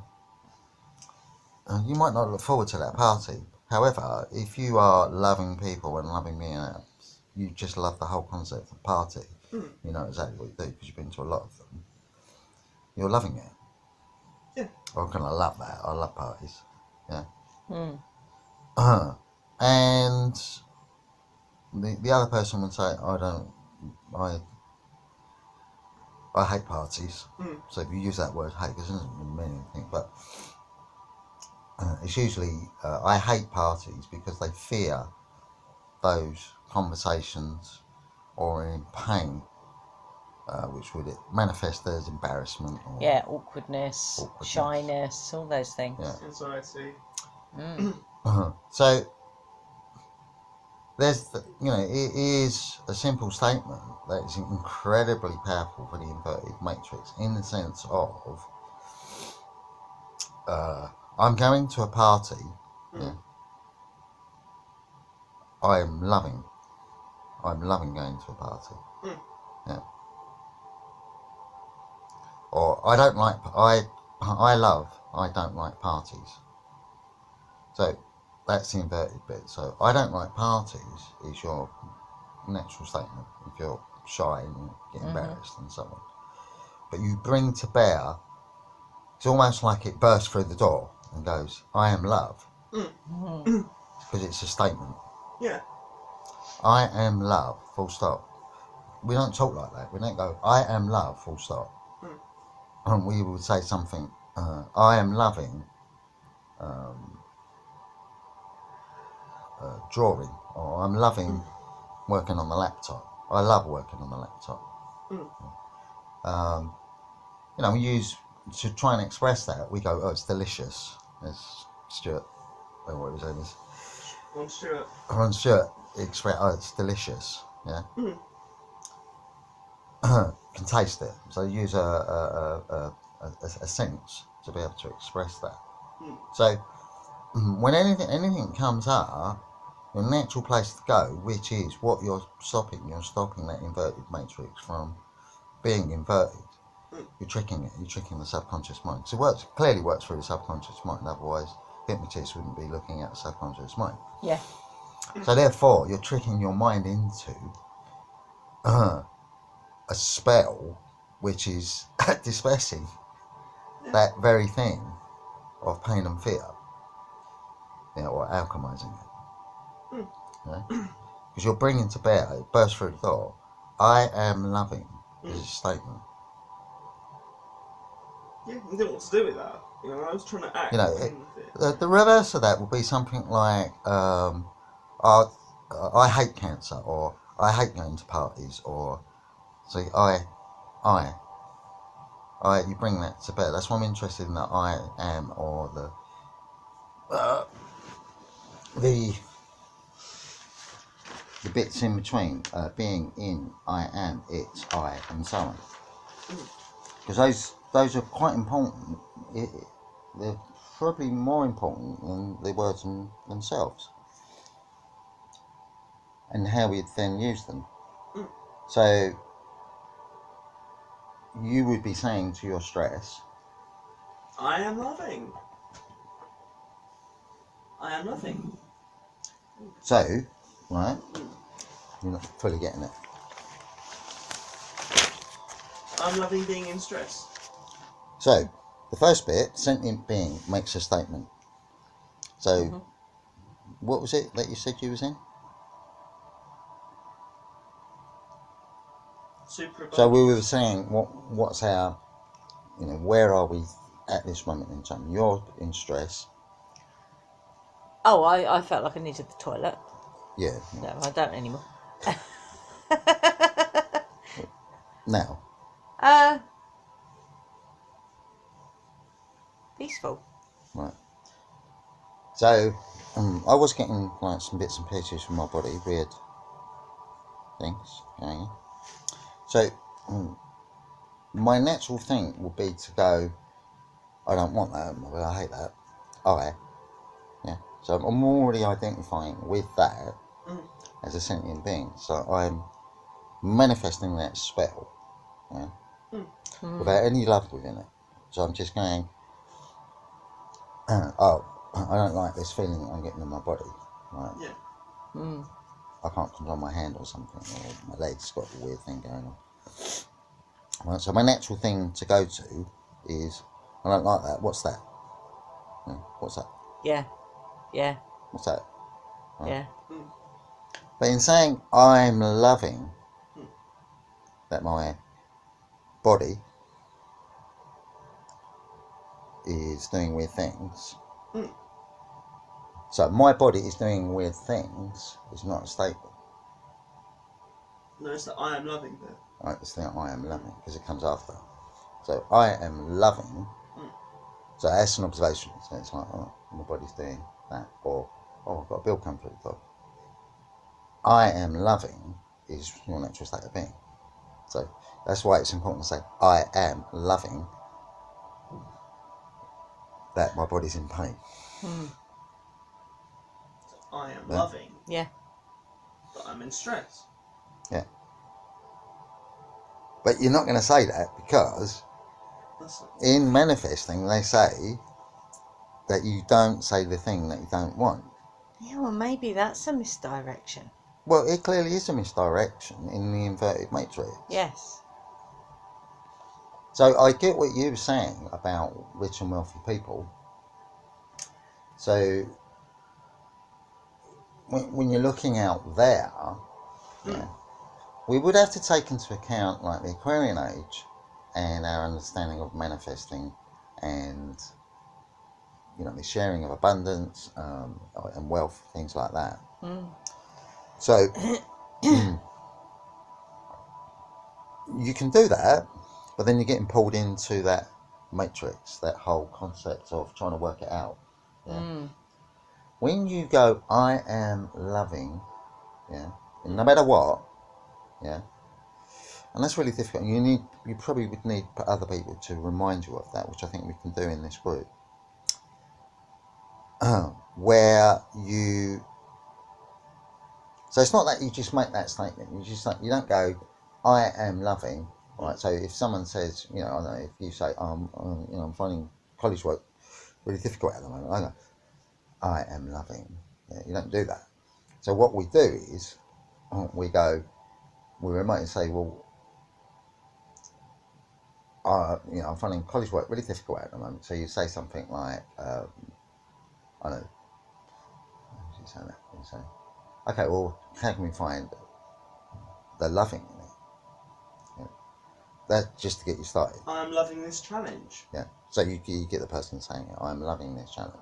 you might not look forward to that party. However, if you are loving people and loving being out, you just love the whole concept of party. You know exactly what you do because you've been to a lot of them. You're loving it. Yeah. I'm gonna love that. I love parties. Yeah. Mm. And the other person would say, I hate parties. So if you use that word hate, it doesn't really mean anything, but it's usually I hate parties because they fear those conversations or in pain, which would manifest as embarrassment or Yeah, awkwardness, shyness, all those things. Yeah. Anxiety. So there's it is a simple statement that is incredibly powerful for the inverted matrix, in the sense of I'm going to a party. Yeah, I'm loving going to a party. Yeah. Or I don't like parties. So that's the inverted bit. So I don't like parties is your natural statement if you're shy and you get embarrassed and so on. But you bring to bear, it's almost like it bursts through the door and goes, I am love. Because it's a statement. Yeah. I am love, full stop. We don't talk like that. We don't go, I am love, full stop. And we would say something, I am loving drawing or I'm loving working on the laptop. I love working on the laptop. You know, we use to try and express that. We go, oh, it's delicious. As Stuart, what his name is. Ron Stuart express, oh, it's delicious. Yeah. Can taste it. So use a sense to be able to express that. So when anything comes up, your natural place to go, which is what you're stopping that inverted matrix from being inverted. You're tricking it. You're tricking the subconscious mind. So it clearly works through the subconscious mind. Otherwise, hypnotists wouldn't be looking at the subconscious mind. Yeah. So therefore, you're tricking your mind into a spell, which is dispersing that very thing of pain and fear, or alchemizing it. Because you're bringing to bear, it bursts through the door. I am loving is a statement. Yeah, you didn't know what to do with that. You know, I was trying to act. You know, the reverse of that would be something like, I hate cancer, or I hate going to parties, or see, you bring that to bear. That's why I'm interested in the I am, or the bits in between, being in, I am, it's, I, and so on. Because those are quite important. They're probably more important than the words themselves, and how we then use them. So you would be saying to your stress, I am loving. I am loving. So, right, you're not fully getting it. I'm loving being in stress. So, the first bit, sentient being, makes a statement. So, what was it that you said you was in? So we were saying, what's our, where are we at this moment in time? You're in stress. Oh, I felt like I needed the toilet. Yeah. No, I don't anymore. Now. Peaceful. Right. So, I was getting like some bits and pieces from my body, weird things going on. So, my natural thing would be to go, I don't want that, I hate that. Yeah. So I'm already identifying with that as a sentient being. So I'm manifesting that spell, without any love within it. So I'm just going, I don't like this feeling that I'm getting in my body. Right? Yeah. I can't control my hand or something, or my leg's got a weird thing going on. Right, so my natural thing to go to is, I don't like that. What's that? What's that? Yeah. What's that? Right. Yeah. But in saying I'm loving that my body is doing weird things. So my body is doing weird things is not a statement. No, it's the I am loving bit. Right, it's the I am loving, because it comes after. So I am loving. So that's an observation. So it's like, oh, my body's doing that, or I've got a bill come through the door. I am loving is your natural state of being. So that's why it's important to say I am loving that my body's in pain. So I am loving. Yeah. But I'm in stress. Yeah. But you're not going to say that, because in manifesting they say that you don't say the thing that you don't want. Yeah, well, maybe that's a misdirection. Well, it clearly is a misdirection in the inverted matrix. Yes. So I get what you were saying about rich and wealthy people. So when you're looking out there, we would have to take into account like the Aquarian age and our understanding of manifesting and the sharing of abundance and wealth, things like that. So you can do that, but then you're getting pulled into that matrix, that whole concept of trying to work it out. Yeah. When you go, I am loving, yeah, and no matter what, yeah, and that's really difficult. You probably would need other people to remind you of that, which I think we can do in this group, where you. So it's not that you just make that statement. You don't go, I am loving, right? So if someone says, I don't know, if you say, I'm finding college work really difficult at the moment, I go, I am loving. Yeah, you don't do that. So what we do is we might say, well, I'm finding college work really difficult at the moment. So you say something like, I don't know, how do you say that? You say, okay, well, how can we find the loving in it? Yeah. That's just to get you started. I'm loving this challenge. Yeah. So you get the person saying, I'm loving this challenge.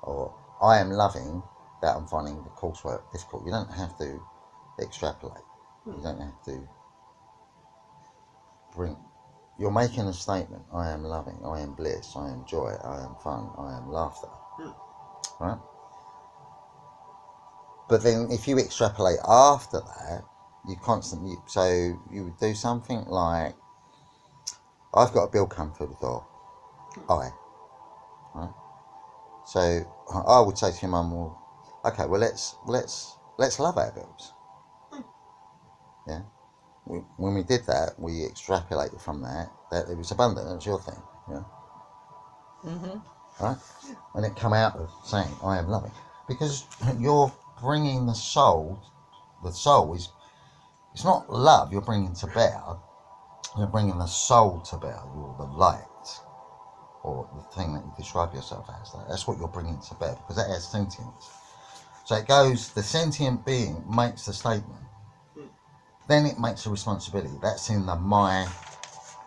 Or I am loving that I'm finding the coursework difficult. You don't have to extrapolate. You don't have to you're making a statement. I am loving, I am bliss, I am joy, I am fun, I am laughter. Right? But then if you extrapolate after that, so you would do something like, I've got a bill come through the door. Right? So I would say to your mum, well, okay, well let's love our bills. Yeah. When we did that, we extrapolated from that it was abundant. That's your thing. Yeah. Right. And it come out of saying I am loving, because you're bringing the soul. The soul is, it's not love you're bringing to bear. You're bringing the soul to bear, or the light, or the thing that you describe yourself as. That's what you're bringing to bear, because that has sentience. So it goes, the sentient being makes the statement. Then it makes a responsibility. That's in the my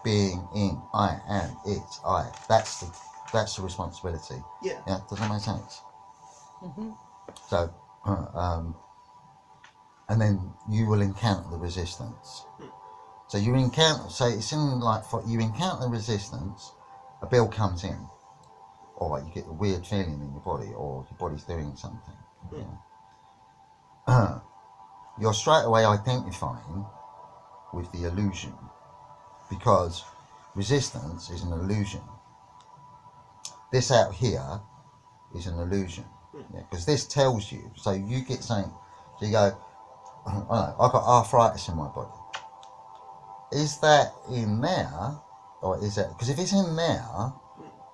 being in. I am it. I. That's the responsibility. Yeah. Yeah. Does that make sense? So, and then you will encounter the resistance. So you encounter. So it's in you encounter the resistance. A bill comes in, or you get a weird feeling in your body, or your body's doing something. Yeah. You're straight away identifying with the illusion, because resistance is an illusion. This out here is an illusion, because this tells you. So you get something. So you go, I've got arthritis in my body. Is that in there, or is that? Because if it's in there,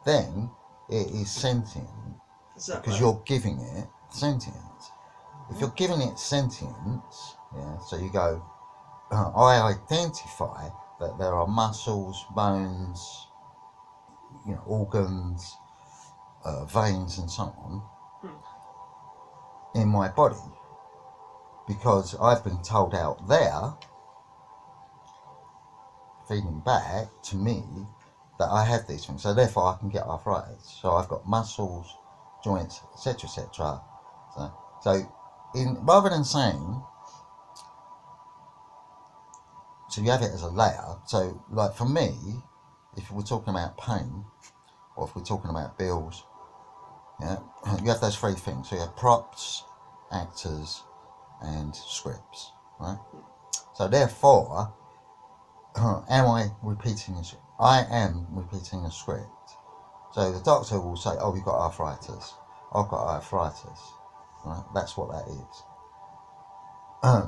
then it is sentient, because you're giving it sentience. If you're giving it sentience, yeah, so you go, I identify that there are muscles, bones, organs, veins and so on in my body, because I've been told out there, feeding back to me, that I have these things, so therefore I can get arthritis. So I've got muscles, joints, etc., etc. So rather than saying, so you have it as a layer. So like for me, if we're talking about pain, or if we're talking about bills, yeah, you have those three things. So you have props, actors, and scripts, right? So therefore, am I repeating a script? I am repeating a script. So the doctor will say, oh, you've got arthritis. I've got arthritis. Right? That's what that is.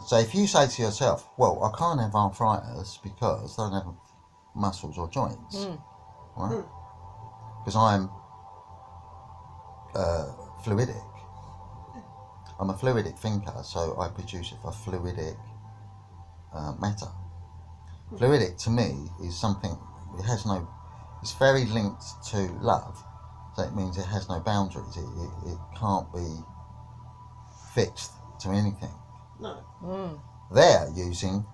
So if you say to yourself, well, I can't have arthritis because I don't have muscles or joints, right? Because I'm fluidic. I'm a fluidic thinker, so I produce a fluidic matter. Fluidic to me is something, it's very linked to love. So it means it has no boundaries. It can't be fixed to anything. No. They're using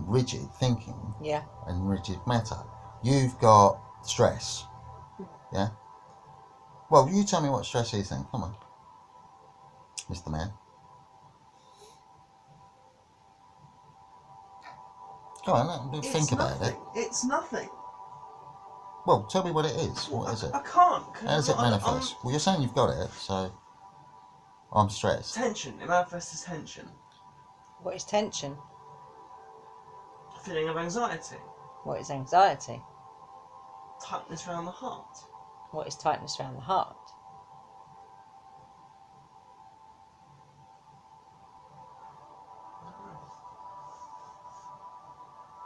rigid thinking, Yeah. and rigid matter. You've got stress. Yeah? Well, you tell me what stress is then. Come on, Mr. Man. Go on, think about it. It's nothing. Well, tell me what it is. What is it? I can't. How does it manifest? Well, you're saying you've got it, so I'm stressed. Tension. It manifests as tension. What is tension? Feeling of anxiety. What is anxiety? Tightness around the heart. What is tightness around the heart?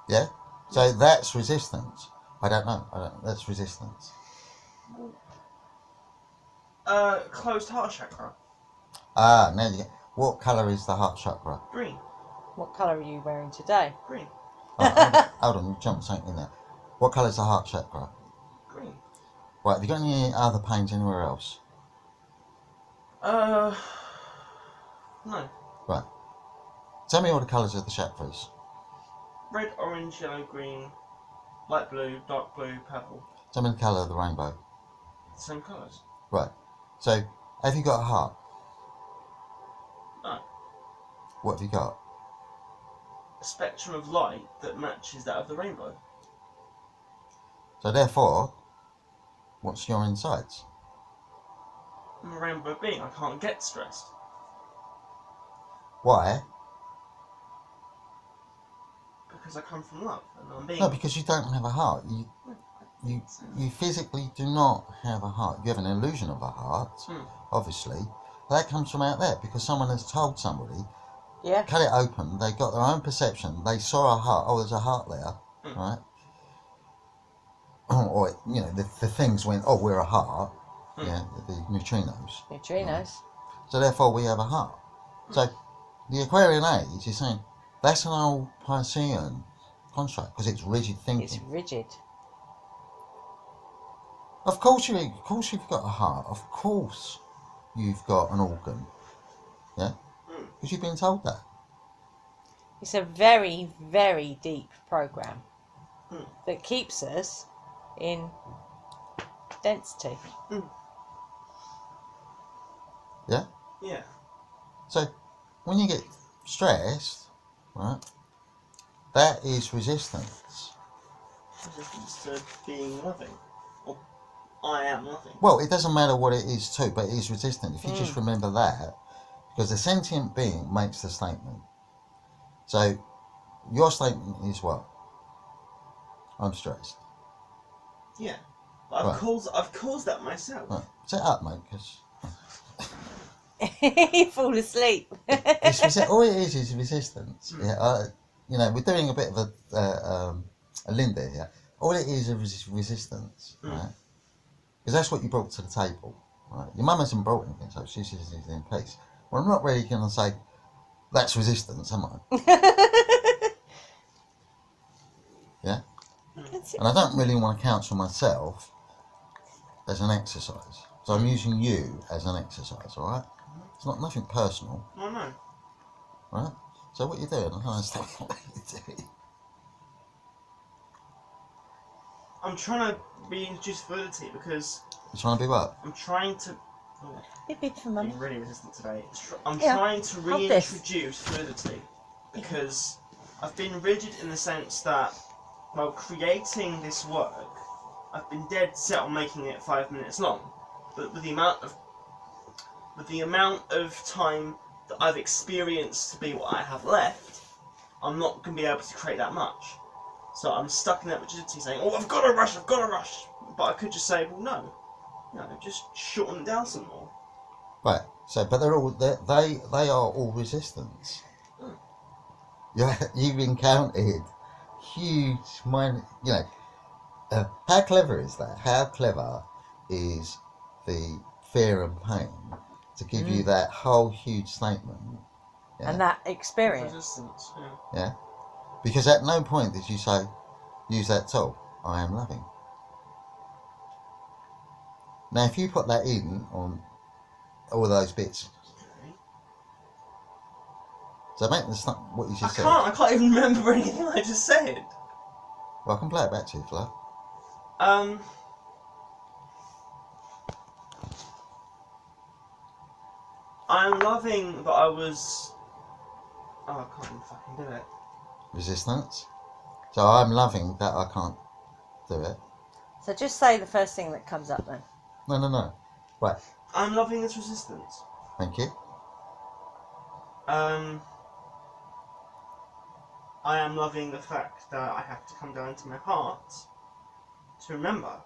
Yeah? So that's resistance. I don't know. That's resistance. Closed heart chakra. Ah, now you get. What colour is the heart chakra? Green. What colour are you wearing today? Green. Oh, hold on, you jumped something in there. What colour is the heart chakra? Green. Right, have you got any other pains anywhere else? No. Right. Tell me all the colours of the chakras. Red, orange, yellow, green, light blue, dark blue, purple. Tell me the colour of the rainbow. Same colours. Right. So, have you got a heart? No. What have you got? A spectrum of light that matches that of the rainbow. So therefore, what's your insides? I'm a rainbow being. I can't get stressed. Why? Because I come from love and I'm being. No, because you don't have a heart. You physically do not have a heart. You have an illusion of a heart, obviously. That comes from out there because someone has told somebody, Yeah. cut it open, they got their own perception, they saw a heart, oh, there's a heart there, right? Or, you know, the things went, oh, we're a heart, yeah, the neutrinos. Neutrinos. Right? So therefore we have a heart. So the Aquarian age is saying, that's an old Piscean construct because it's rigid thinking. It's rigid. Of course you've got a heart. Of course you've got an organ. Yeah? Because you've been told that. It's a very, very deep program that keeps us in density. Yeah? Yeah. So when you get stressed, right, that is resistance. Resistance to being loving. Or I am loving. Well, it doesn't matter what it is too, but it is resistant. If you just remember that, because the sentient being makes the statement. So your statement is what? I'm stressed. Yeah. But I've caused that myself. Right. Set up, mate, because You fall asleep. all it is resistance. Yeah, you know, we're doing a bit of a Linda here. All it is resistance, right? Because that's what you brought to the table, right? Your mum hasn't brought anything, so she's in peace. Well, I'm not really going to say that's resistance, am I? Yeah? And I don't really want to counsel myself as an exercise. So I'm using you as an exercise, alright? It's not nothing personal. I know. Right? So what you're doing, I don't understand what you're doing. I'm trying to reintroduce fluidity because You're trying to be what? I'm trying to. Bit big for I'm mum. being really resistant today. I'm Yeah, trying to hold this. reintroduce fluidity because I've been rigid in the sense that while creating this work, I've been dead set on making it 5 minutes long. But with the amount of time that I've experienced to be what I have left, I'm not going to be able to create that much. So I'm stuck in that rigidity saying, oh, I've got to rush. But I could just say, well, no, just shorten it down some more. Right. So, but they are all resistance. You've encountered huge how clever is that? How clever is the fear and pain to give you that whole huge statement? Yeah? And that experience. Resistance, Yeah. Because at no point did you say, use that tool, I am loving. Now, if you put that in on all those bits, so make what you just said. I can't even remember anything I just said. Well, I can play it back to you, Flo. I'm loving that I was. Oh, I can't even fucking do it. Resistance. So I'm loving that I can't do it. So just say the first thing that comes up then. No. Right. I'm loving this resistance. Thank you. I am loving the fact that I have to come down to my heart to remember.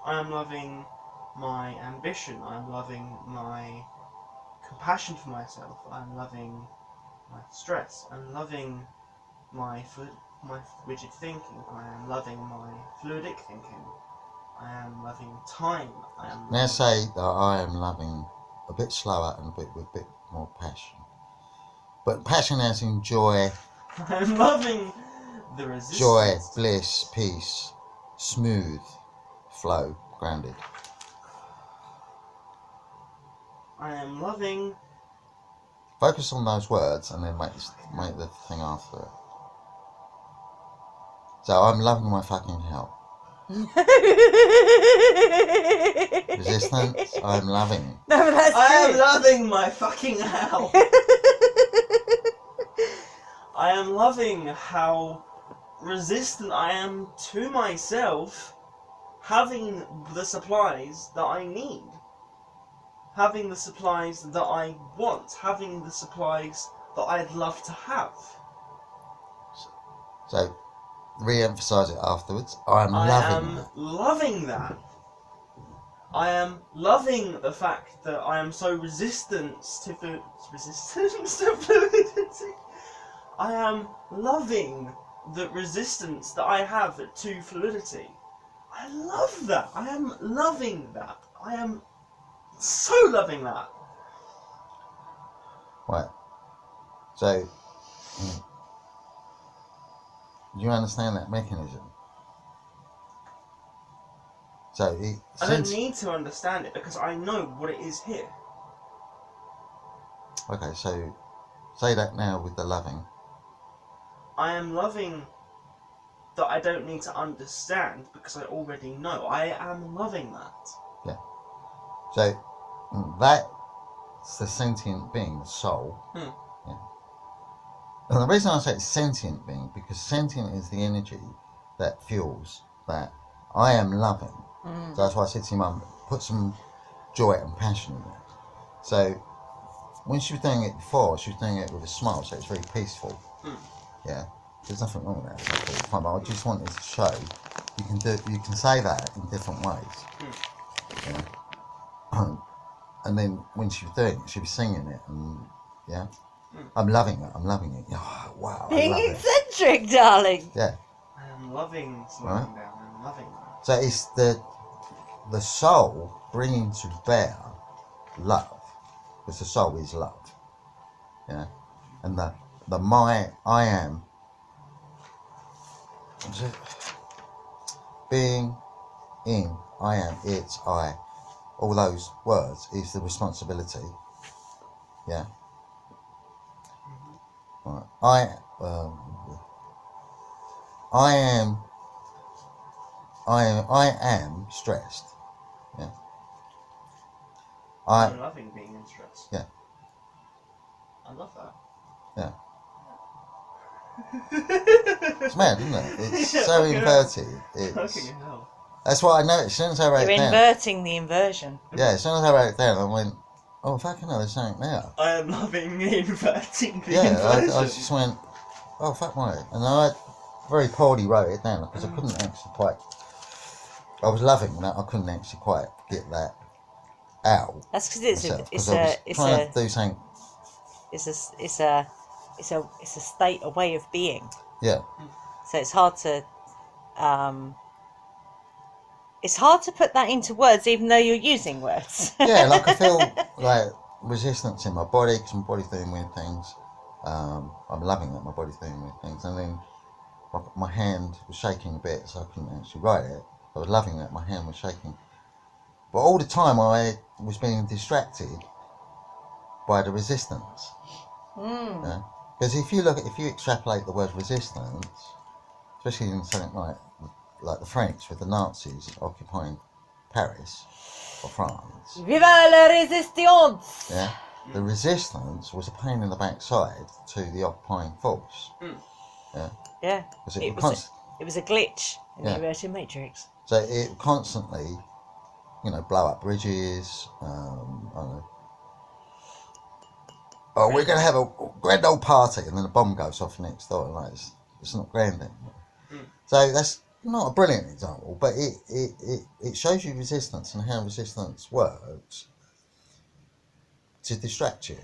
I am loving my ambition. I am loving my compassion for myself. I am loving my stress. I'm loving my rigid thinking. I am loving my fluidic thinking. I am loving time. I am. Now say that I am loving a bit slower and with a bit more passion. But passion as in joy. I'm loving the resistance. Joy, bliss, peace, smooth flow, grounded. I am loving. Focus on those words and then make the thing after it. So I'm loving my fucking hell. Resistance, I'm loving. No, but that's I am good. loving my fucking hell. I am loving how resistant I am to myself having the supplies that I need. Having the supplies that I want. Having the supplies that I'd love to have. So re-emphasize it afterwards. I'm I loving am that. loving that. I am loving the fact that I am so resistant to fluidity. I am loving the resistance that I have to fluidity. I love that. I am loving that. I am so loving that. Right. So do you understand that mechanism? So I don't need to understand it because I know what it is here. Okay, so say that now with the loving. I am loving that I don't need to understand because I already know. I am loving that. Yeah. So that's the sentient being, the soul. Yeah. And the reason I say it's sentient being, because sentient is the energy that fuels that I am loving. So that's why I said to your mum, put some joy and passion in it. So when she was doing it before, she was doing it with a smile, so it's very peaceful. Yeah. There's nothing wrong with that. It's absolutely fine. But I just wanted to show you can say that in different ways. Yeah. And then when she was doing it, she was singing it, and yeah. I'm loving it. I'm loving it. Oh, wow. Being I love eccentric, darling. Yeah. I am loving slowing down. I'm loving that. So it's the soul bringing to bear love, because the soul is love. Yeah. And the I am being in I am it's I. All those words is the responsibility. Yeah. Right. I am stressed. Yeah. I'm loving being in stress. Yeah. I love that. Yeah. It's mad, isn't it? It's so inverted. Fucking hell. That's what I noticed. As soon as I wrote You're it down. inverting the inversion. Yeah, as soon as I wrote it down, I went, oh, fucking hell, there's something there. I am loving inverting the Yeah, inversion. I just went, oh, fuck my. And I very poorly wrote it down because I couldn't actually quite. I was loving that I couldn't actually quite get that out. That's because I was trying to do something. it's a state, a way of being. Yeah. So it's hard to put that into words, even though you're using words. Yeah, like I feel like resistance in my body because my body's doing weird things. I'm loving that my body's doing weird things, and then my hand was shaking a bit, so I couldn't actually write it. I was loving that my hand was shaking, but all the time I was being distracted by the resistance. Yeah? Because if you extrapolate the word resistance, especially in something like the French with the Nazis occupying Paris or France. Viva la résistance! Yeah. The resistance was a pain in the backside to the occupying force. Yeah. Yeah. 'Cause It was a glitch in the inverted matrix. So it constantly, blow up bridges. I don't know. Oh, we're going to have a grand old party, and then a bomb goes off next door. Like, it's not grand anymore. So that's not a brilliant example, but it shows you resistance and how resistance works to distract you.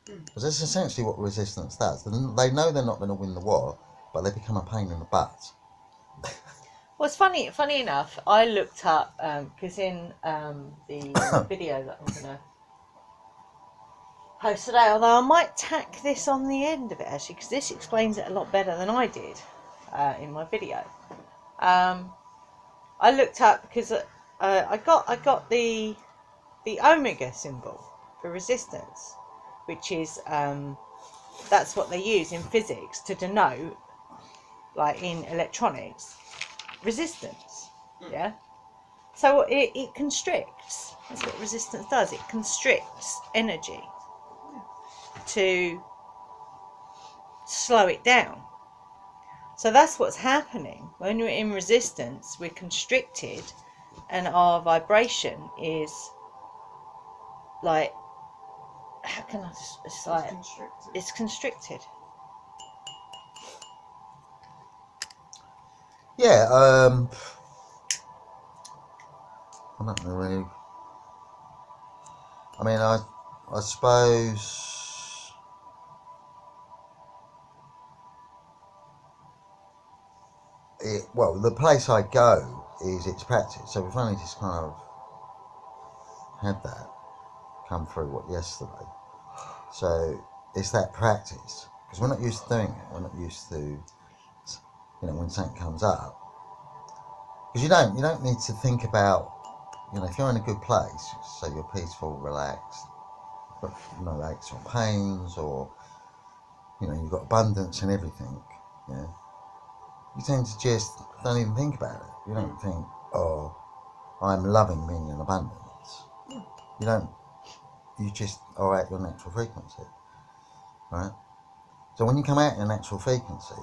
Because that's essentially what resistance does. They know they're not going to win the war, but they become a pain in the butt. Well, it's funny enough, I looked up, because in the video that I'm going to post today, although I might tack this on the end of it actually, because this explains it a lot better than I did in my video. I looked up because I got the omega symbol for resistance, which is that's what they use in physics to denote, like in electronics, resistance. Yeah. So it constricts. That's what resistance does. It constricts energy to slow it down. So that's what's happening when we're in resistance. We're constricted, and our vibration is like, how can I just, it's like it's constricted. Yeah, I don't know really. I mean, I suppose the place I go is its practice. So we've only just kind of had that come through yesterday. So it's that practice, because we're not used to doing it. We're not used to, when something comes up, because you don't need to think about, if you're in a good place, so you're peaceful, relaxed, got no aches or pains, or you've got abundance and everything. Yeah, you tend to just don't even think about it. You don't think, oh, I'm loving being in abundance. You don't. You just are at your natural frequency, right? So when you come out your natural frequency,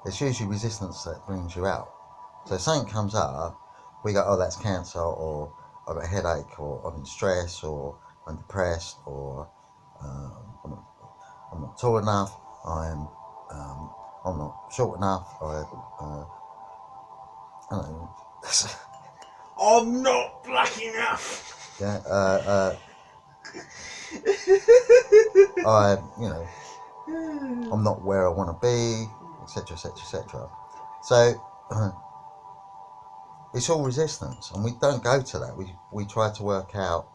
it's usually resistance that brings you out. So if something comes up, we go, oh, that's cancer, or I've got a headache, or I'm in stress, or I'm depressed, or I'm not tall enough, I'm not short enough, I don't know. I'm not black enough. Yeah, I'm not where I want to be, etc., etc., etc. So it's all resistance, and we don't go to that. We try to work out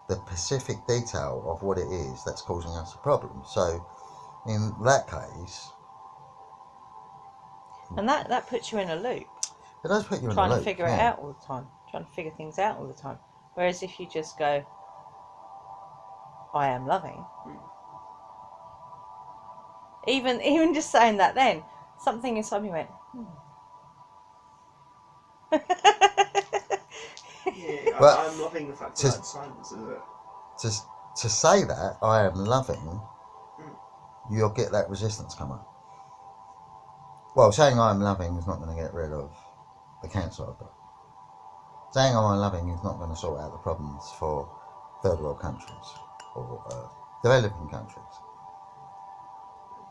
the specific detail of what it is that's causing us a problem. So in that case, and that puts you in a loop. It does put you in a loop. Trying to figure it out all the time. Trying to figure things out all the time. Whereas if you just go, I am loving. Even just saying that, then something inside me went, I'm loving the fact that silence, is it? To say that I am loving, you'll get that resistance come up. Well, saying I am loving is not going to get rid of the cancer I've got. Saying I am loving is not going to sort out the problems for third world countries or developing countries.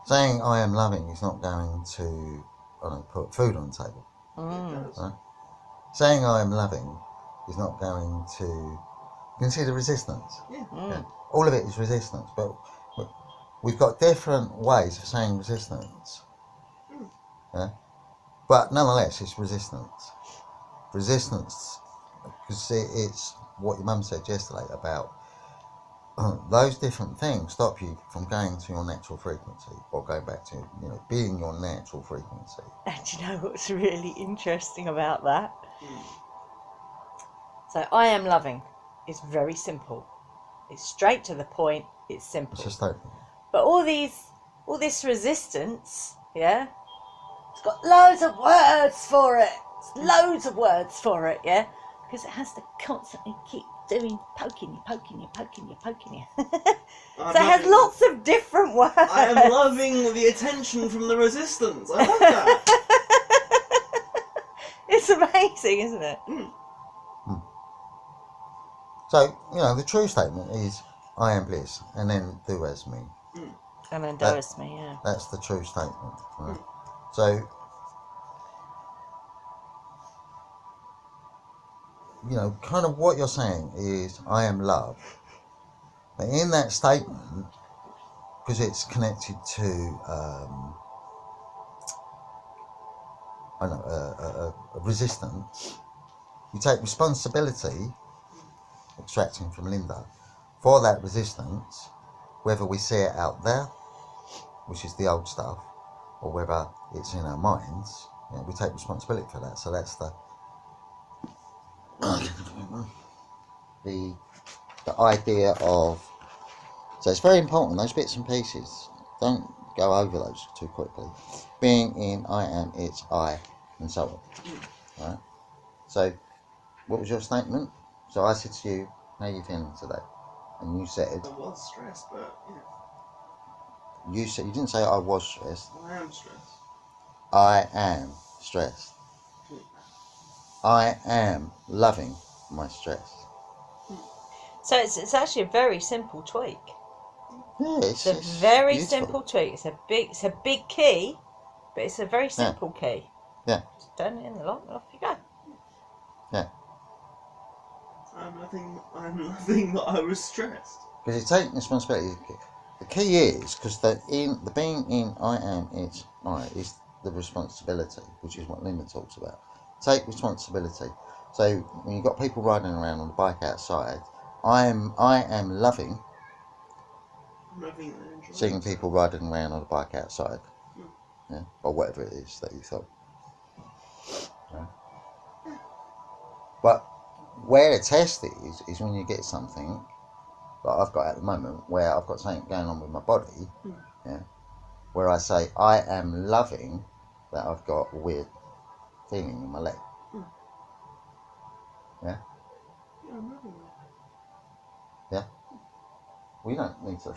Saying I am loving is not going to put food on the table. Right? Saying I am loving is not going to... You can see the resistance. Yeah. All of it is resistance, but we've got different ways of saying resistance. Yeah? But nonetheless, it's resistance. Resistance, because it's what your mum said yesterday about those different things stop you from going to your natural frequency, or going back to being your natural frequency. And do you know what's really interesting about that? So I am loving is very simple. It's straight to the point. It's simple. It's just open. But all this resistance, yeah, it's got loads of words for it. It's loads of words for it, yeah, because it has to constantly keep doing poking you. I'm So it has loving- lots of different words. I am loving the attention from the resistance. I love that. It's amazing, isn't it? So, the true statement is, I am bliss, and then do as me. And then That- does me, yeah. That's the true statement. Right? So, kind of what you're saying is, I am love. But in that statement, because it's connected to, a resistance, you take responsibility, extracting from Linda, for that resistance, whether we see it out there, which is the old stuff, or whether it's in our minds. We take responsibility for that. So that's the idea of. So it's very important, those bits and pieces. Don't go over those too quickly. Being in I am, it's I, and so on. Right? So, what was your statement? So I said to you, how are you feeling today? And you said, I was stressed, but you didn't say I was stressed. I am stressed. I am stressed. I am loving my stress. So it's actually a very simple tweak. Yeah, It's a very beautiful. simple tweak. It's a big key, but it's a very simple key. Yeah. Just turn it in the lock and off you go. Yeah. I'm loving that I was stressed. Because it's taking responsibility. The key is, because the being in I am, it's I, is the responsibility, which is what Linda talks about. Take responsibility. So when you've got people riding around on the bike outside, I am loving seeing people riding around on a bike outside, or whatever it is that you thought. Yeah. But where the test is when you get something that I've got at the moment, where I've got something going on with my body, where I say I am loving that I've got a weird feeling in my leg. Yeah. Yeah, I'm loving it. Yeah. We don't need to.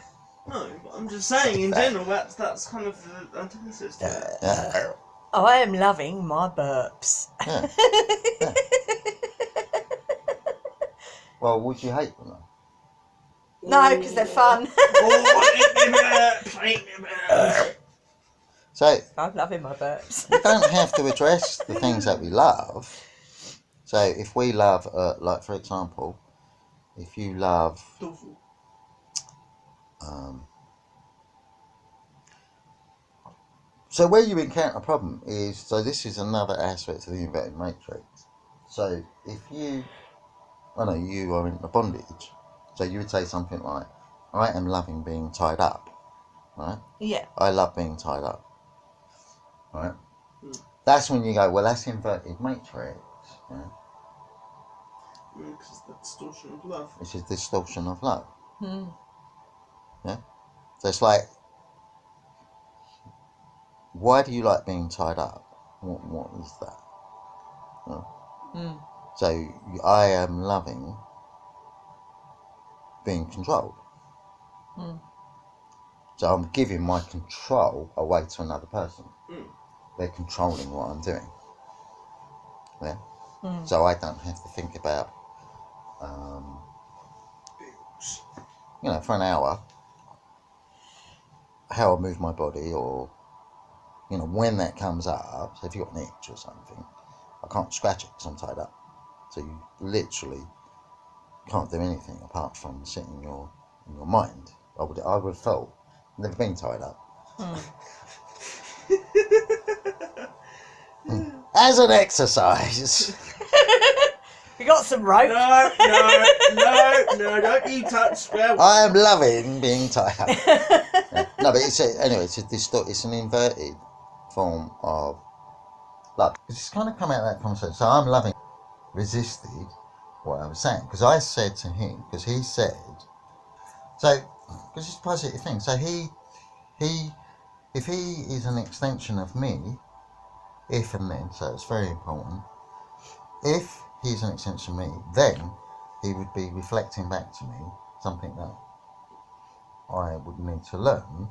No, but I'm just saying in general that's kind of the antithesis to it. Yeah. I am loving my burps. Yeah. Yeah. Well, would you hate them though? No, because they're fun. So I'm loving my burps. we don't have to address the things that we love. So if we love, like for example, if you love, so where you encounter a problem is, so this is another aspect of the inverted matrix. So if you are in a bondage, so you would say something like, I am loving being tied up, right? Yeah. I love being tied up, right? That's when you go, well, that's inverted matrix, right? Because it's the distortion of love. Which is distortion of love. Hmm. Yeah? So it's like, why do you like being tied up? What is that? So I am loving being controlled. So I'm giving my control away to another person. They're controlling what I'm doing. Yeah? So I don't have to think about, for an hour, how I move my body, or, when that comes up. So if you've got an itch or something, I can't scratch it because I'm tied up. So you literally can't do anything apart from sit in your mind. I would have felt, never been tied up. As an exercise. We got some rope. No, don't you touch where I am loving being tied up. Yeah. No, but it's an inverted form of love. It's kind of come out of that conversation. So I'm loving resisted what I was saying, because I said to him, because he said, so because it's a positive thing. So he if he is an extension of me, if and then, so it's very important. If he's an extension of me, then he would be reflecting back to me something that I would need to learn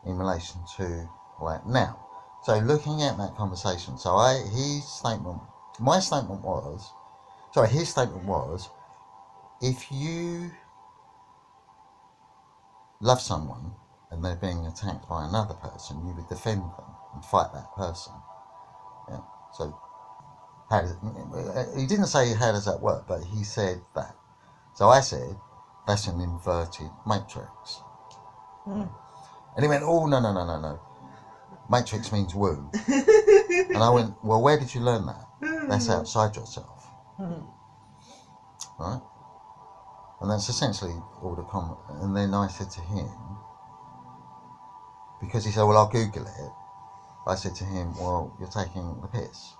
in relation to like now. So looking at that conversation, his statement was, if you love someone and they're being attacked by another person, you would defend them and fight that person. Yeah. So he didn't say how does that work, but he said that. So I said, that's an inverted matrix. And he went, oh, no. Matrix means womb. And I went, well, where did you learn that? That's outside yourself. Right? And that's essentially all the comment. And then I said to him, because he said, well, I'll Google it. I said to him, well, you're taking the piss.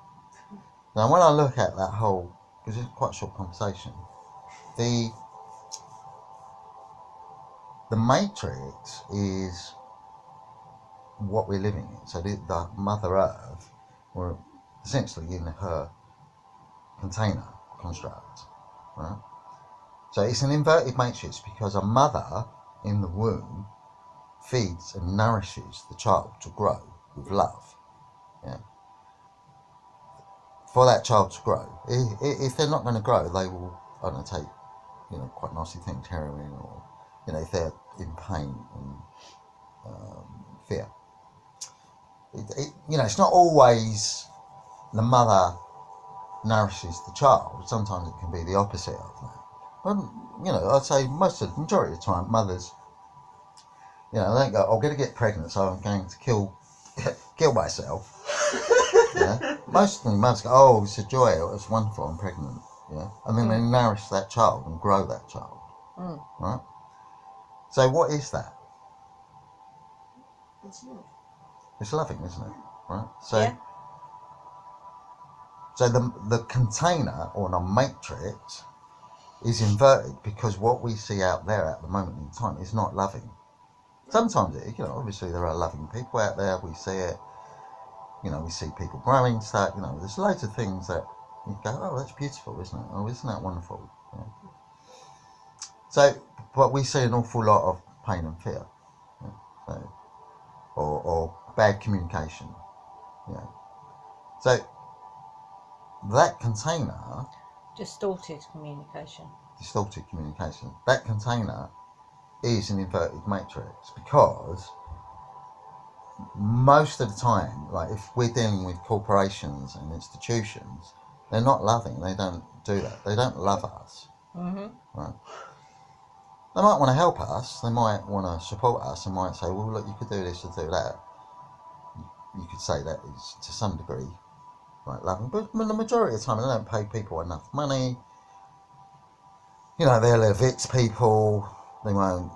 Now, when I look at that whole, because it's quite a short conversation, the matrix is what we're living in. So the Mother Earth, we're essentially in her container construct, right? So it's an inverted matrix because a mother in the womb feeds and nourishes the child to grow with love. Yeah. For that child to grow, if they're not going to grow, they will, I don't know, take, quite nasty things, heroin, or, if they're in pain and fear. It's not always the mother nourishes the child. Sometimes it can be the opposite of that. But, I'd say majority of the time, mothers, they don't go, I'm going to get pregnant, so I'm going to kill myself. Yeah. Most of the mothers go, oh, it's a joy, it's wonderful, I'm pregnant. Yeah. And then they nourish that child and grow that child. Right? So what is that? It's love. It's loving, isn't it? Right? So the container or the matrix is inverted because what we see out there at the moment in time is not loving. Sometimes obviously there are loving people out there, we see it, we see people growing stuff, there's loads of things that you go, oh, that's beautiful, isn't it? Oh, isn't that wonderful? Yeah. So, but we see an awful lot of pain and fear, or bad communication. Yeah. So that container, Distorted communication. that container is an inverted matrix because most of the time, like if we're dealing with corporations and institutions, they're not loving. They don't do that. They don't love us. Right? They might want to help us. They might want to support us. They might say, well, look, you could do this or do that. You could say that is to some degree like loving. But the majority of the time, they don't pay people enough money. They'll evict people. They won't.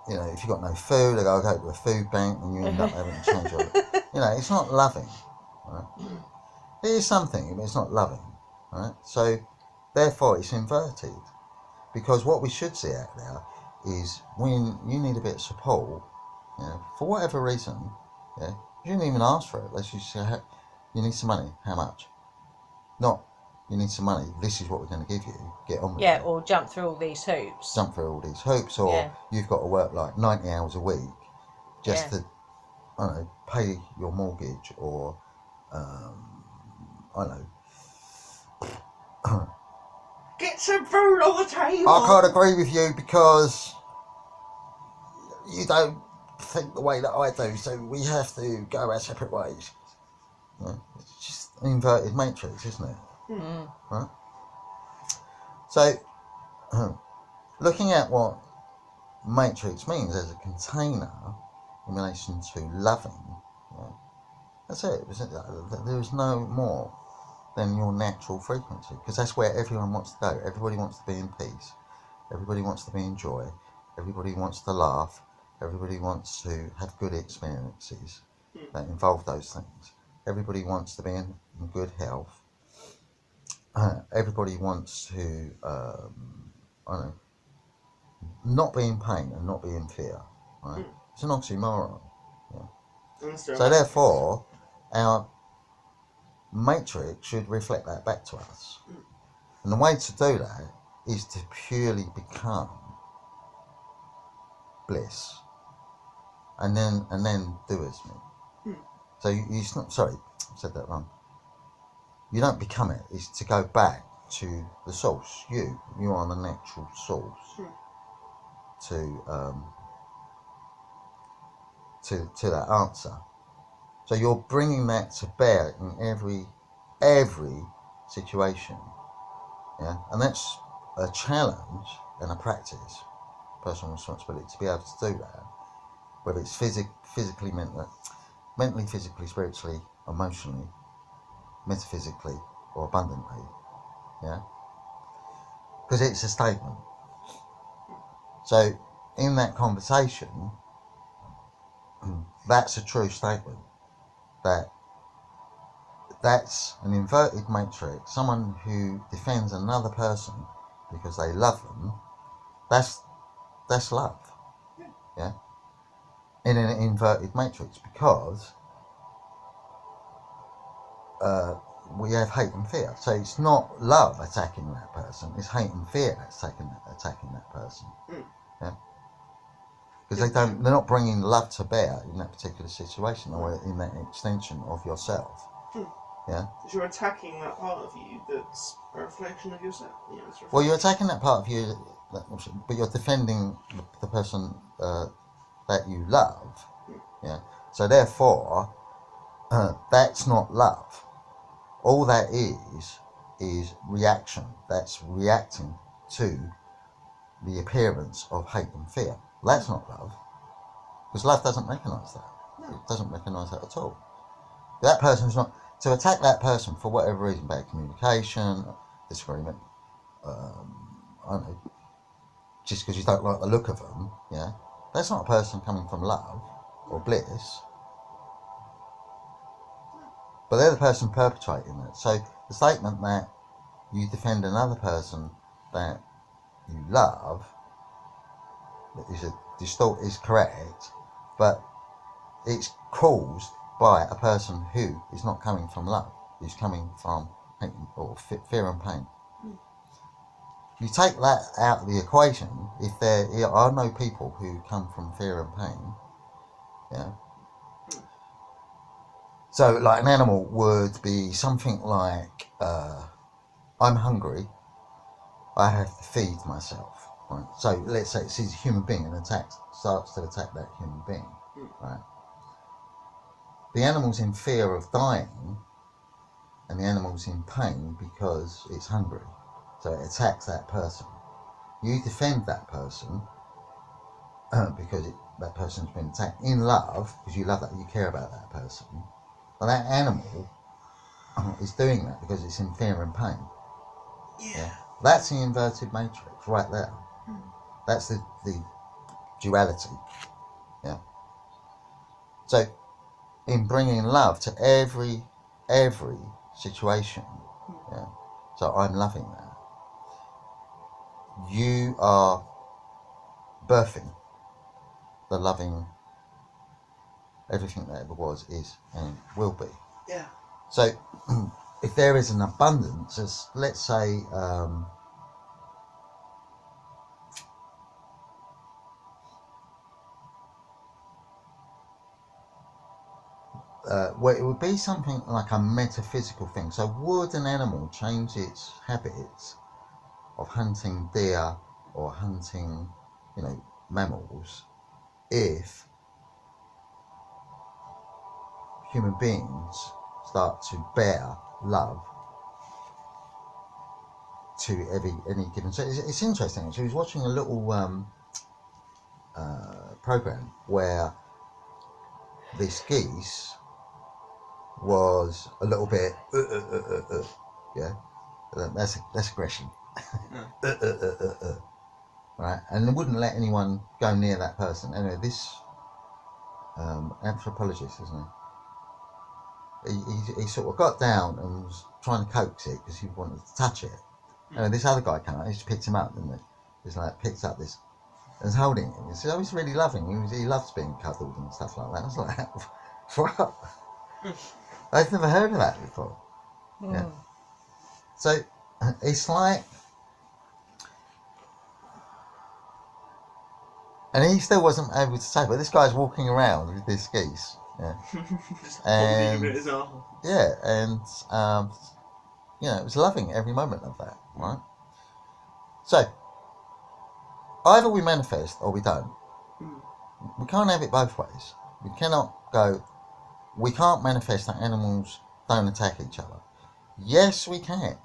If you've got no food, they go to a food bank and you end up having to change your... it's not loving, right? It is something, but it's not loving, right? So, therefore, it's inverted. Because what we should see out there is when you need a bit of support, for whatever reason, you didn't even ask for it. Let's just say, you need some money. How much? Not, you need some money. This is what we're going to give you. Get on with it. Yeah, or jump through all these hoops. Or you've got to work like 90 hours a week just to, I don't know, pay your mortgage or, I don't know. Get some food on the table! I can't agree with you because you don't think the way that I do, so we have to go our separate ways. It's just an inverted matrix, isn't it? Right? So, looking at what matrix means as a container in relation to loving, that's it. There is no more than your natural frequency, because that's where everyone wants to go. Everybody wants to be in peace. Everybody wants to be in joy. Everybody wants to laugh. Everybody wants to have good experiences that involve those things. Everybody wants to be in good health. Everybody wants to, not be in pain and not be in fear. Right? It's an oxymoron. Yeah. So therefore, our matrix should reflect that back to us. And the way to do that is to purely become bliss, and then do as me. So it's not, sorry, I said that wrong. You don't become it. It's to go back to the source. You are the natural source to that answer. So you're bringing that to bear in every situation. Yeah, and that's a challenge and a practice, personal responsibility, to be able to do that, whether it's physically, mentally, physically, spiritually, emotionally, metaphysically, or abundantly. Yeah, because it's a statement. So in that conversation, that's a true statement. That's an inverted matrix. Someone who defends another person because they love them. That's love. Yeah. In an inverted matrix, because we have hate and fear. So it's not love attacking that person. It's hate and fear that's attacking that person. Yeah. Because they're not bringing love to bear in that particular situation or in that extension of yourself. Yeah. Because you're attacking that part of you that's a reflection of yourself. Yeah, well, you're attacking that part of you, but you're defending the person that you love. Yeah. So therefore, that's not love. All that is reaction. That's reacting to the appearance of hate and fear. That's not love, because love doesn't recognise that. No. It doesn't recognise that at all. That person's not. To attack that person for whatever reason, bad communication, disagreement, I don't know, just because you don't like the look of them, yeah, that's not a person coming from love or bliss. But they're the person perpetrating it. So the statement that you defend another person that you love is correct, but it's caused by a person who is not coming from love, who's coming from hate or fear and pain. You take that out of the equation, if there are no people who come from fear and pain, yeah. So like an animal would be something like, I'm hungry, I have to feed myself. Right? So let's say it's a human being and starts to attack that human being, right? The animal's in fear of dying, and the animal's in pain because it's hungry. So it attacks that person. You defend that person because that person's been attacked in love, because you love that, you care about that person. But that animal is doing that because it's in fear and pain. Yeah. That's the inverted matrix right there. That's the duality. Yeah. So in bringing love to every situation, yeah. So I'm loving that. You are birthing the loving everything that ever was, is, and will be. Yeah. So if there is an abundance, as let's say well, it would be something like a metaphysical thing. So would an animal change its habits of hunting deer or hunting, mammals, if human beings start to bear love to any given? So it's interesting. Actually, I was watching a little program where this geese was a little bit yeah, that's aggression. Right, and they wouldn't let anyone go near that person. Anyway, this anthropologist, isn't he? He sort of got down and was trying to coax it because he wanted to touch it. And this other guy came out, he just picked him up, didn't he? He's like, picked up this and was holding him. He said, oh, he's really loving. He loves being cuddled and stuff like that. I was like, what? I've never heard of that before. Yeah. So it's like And he still wasn't able to say, but this guy's walking around with this geese. Yeah. Just And- holding him in his arm. Yeah, and it was loving every moment of that, right? So, either we manifest or we don't. We can't have it both ways. We can't manifest that animals don't attack each other. Yes, we can.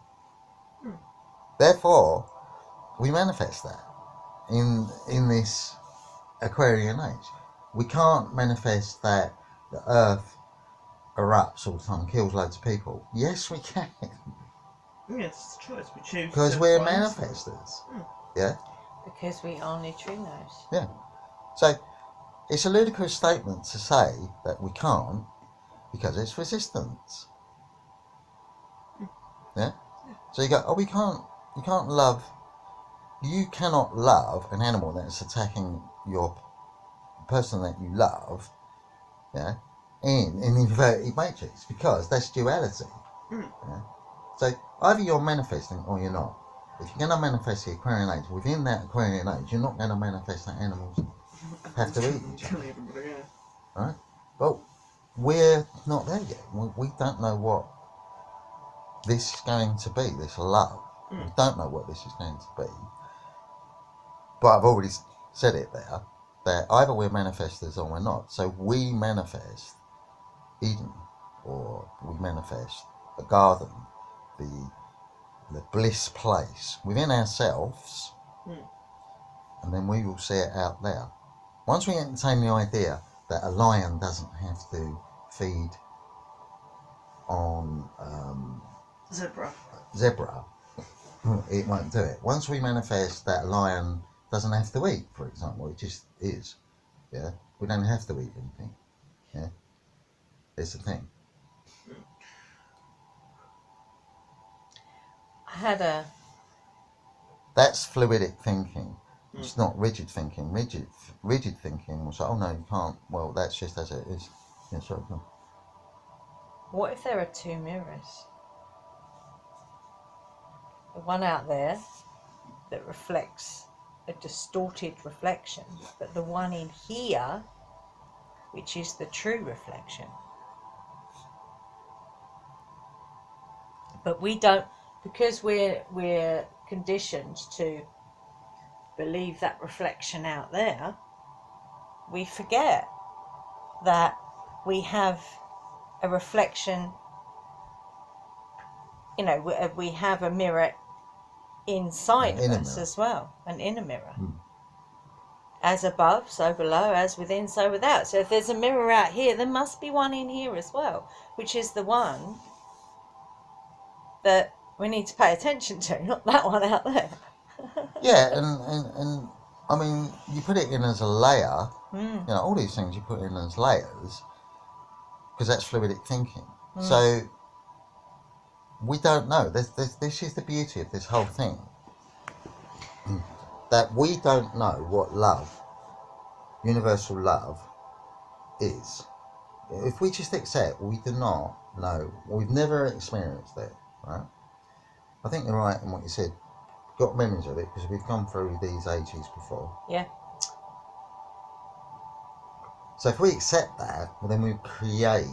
Therefore, we manifest that in this Aquarian age. We can't manifest that the earth erupts all the time, kills loads of people. Yes, we can. Yes, it's a choice. We choose. Because we're manifestors. Yeah? Because we are neutrinos. Yeah. So, it's a ludicrous statement to say that we can't because it's resistance. Yeah? So you go, you cannot love an animal that's attacking your person that you love, yeah, in an inverted matrix, because that's duality. Yeah? So either you're manifesting or you're not. If you're going to manifest the Aquarian age, within that Aquarian age, you're not going to manifest that animals have to eat each other. Right? But we're not there yet. We don't know what this is going to be, this love. We don't know what this is going to be. But I've already said it there, that either we're manifestors or we're not. So we manifest Eden, or we manifest a garden, the bliss place within ourselves, and then we will see it out there. Once we entertain the idea that a lion doesn't have to feed on zebra, it won't do it. Once we manifest that a lion doesn't have to eat, for example, it just is. Yeah, we don't have to eat anything. Yeah, it's the thing. That's fluidic thinking. It's not rigid thinking. Rigid thinking will say, "Oh no, you can't." Well, that's just as it is. Yeah, sorry. Go on. What if there are two mirrors? The one out there that reflects a distorted reflection, but the one in here, which is the true reflection. But we don't, because we're conditioned to believe that reflection out there, we forget that we have a reflection, we have a mirror inside of us as well, an inner mirror. As above, so below, as within, so without. So if there's a mirror out here, there must be one in here as well, which is the one that we need to pay attention to, not that one out there. Yeah, and I mean, you put it in as a layer, all these things you put in as layers, because that's fluidic thinking. So we don't know. This is the beauty of this whole thing. That we don't know what love, universal love, is. If we just accept, we do not know. We've never experienced it, right? I think you're right in what you said. We've got memories of it because we've gone through these ages before. Yeah. So if we accept that, well, then we create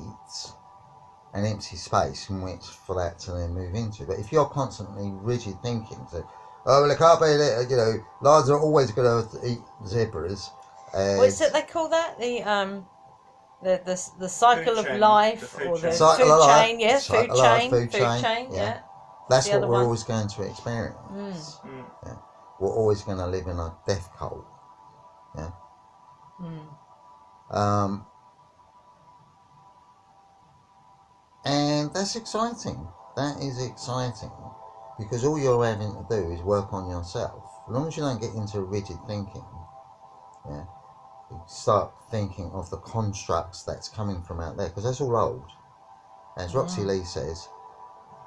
an empty space in which for that to then move into. But if you're constantly rigid thinking, so, oh, well, it can't be, lions are always going to eat zebras. What's it they call that? The cycle Food of chain, life, the or food the chain. food chain, yeah, Cycle food of life, chain, food food chain, chain, yeah. That's The what other we're one. always going to experience. Yeah. We're always going to live in a death cult. Yeah. And that's exciting. That is exciting, because all you're having to do is work on yourself. As long as you don't get into rigid thinking, yeah, you start thinking of the constructs that's coming from out there, because that's all old. As Roxy Lee says,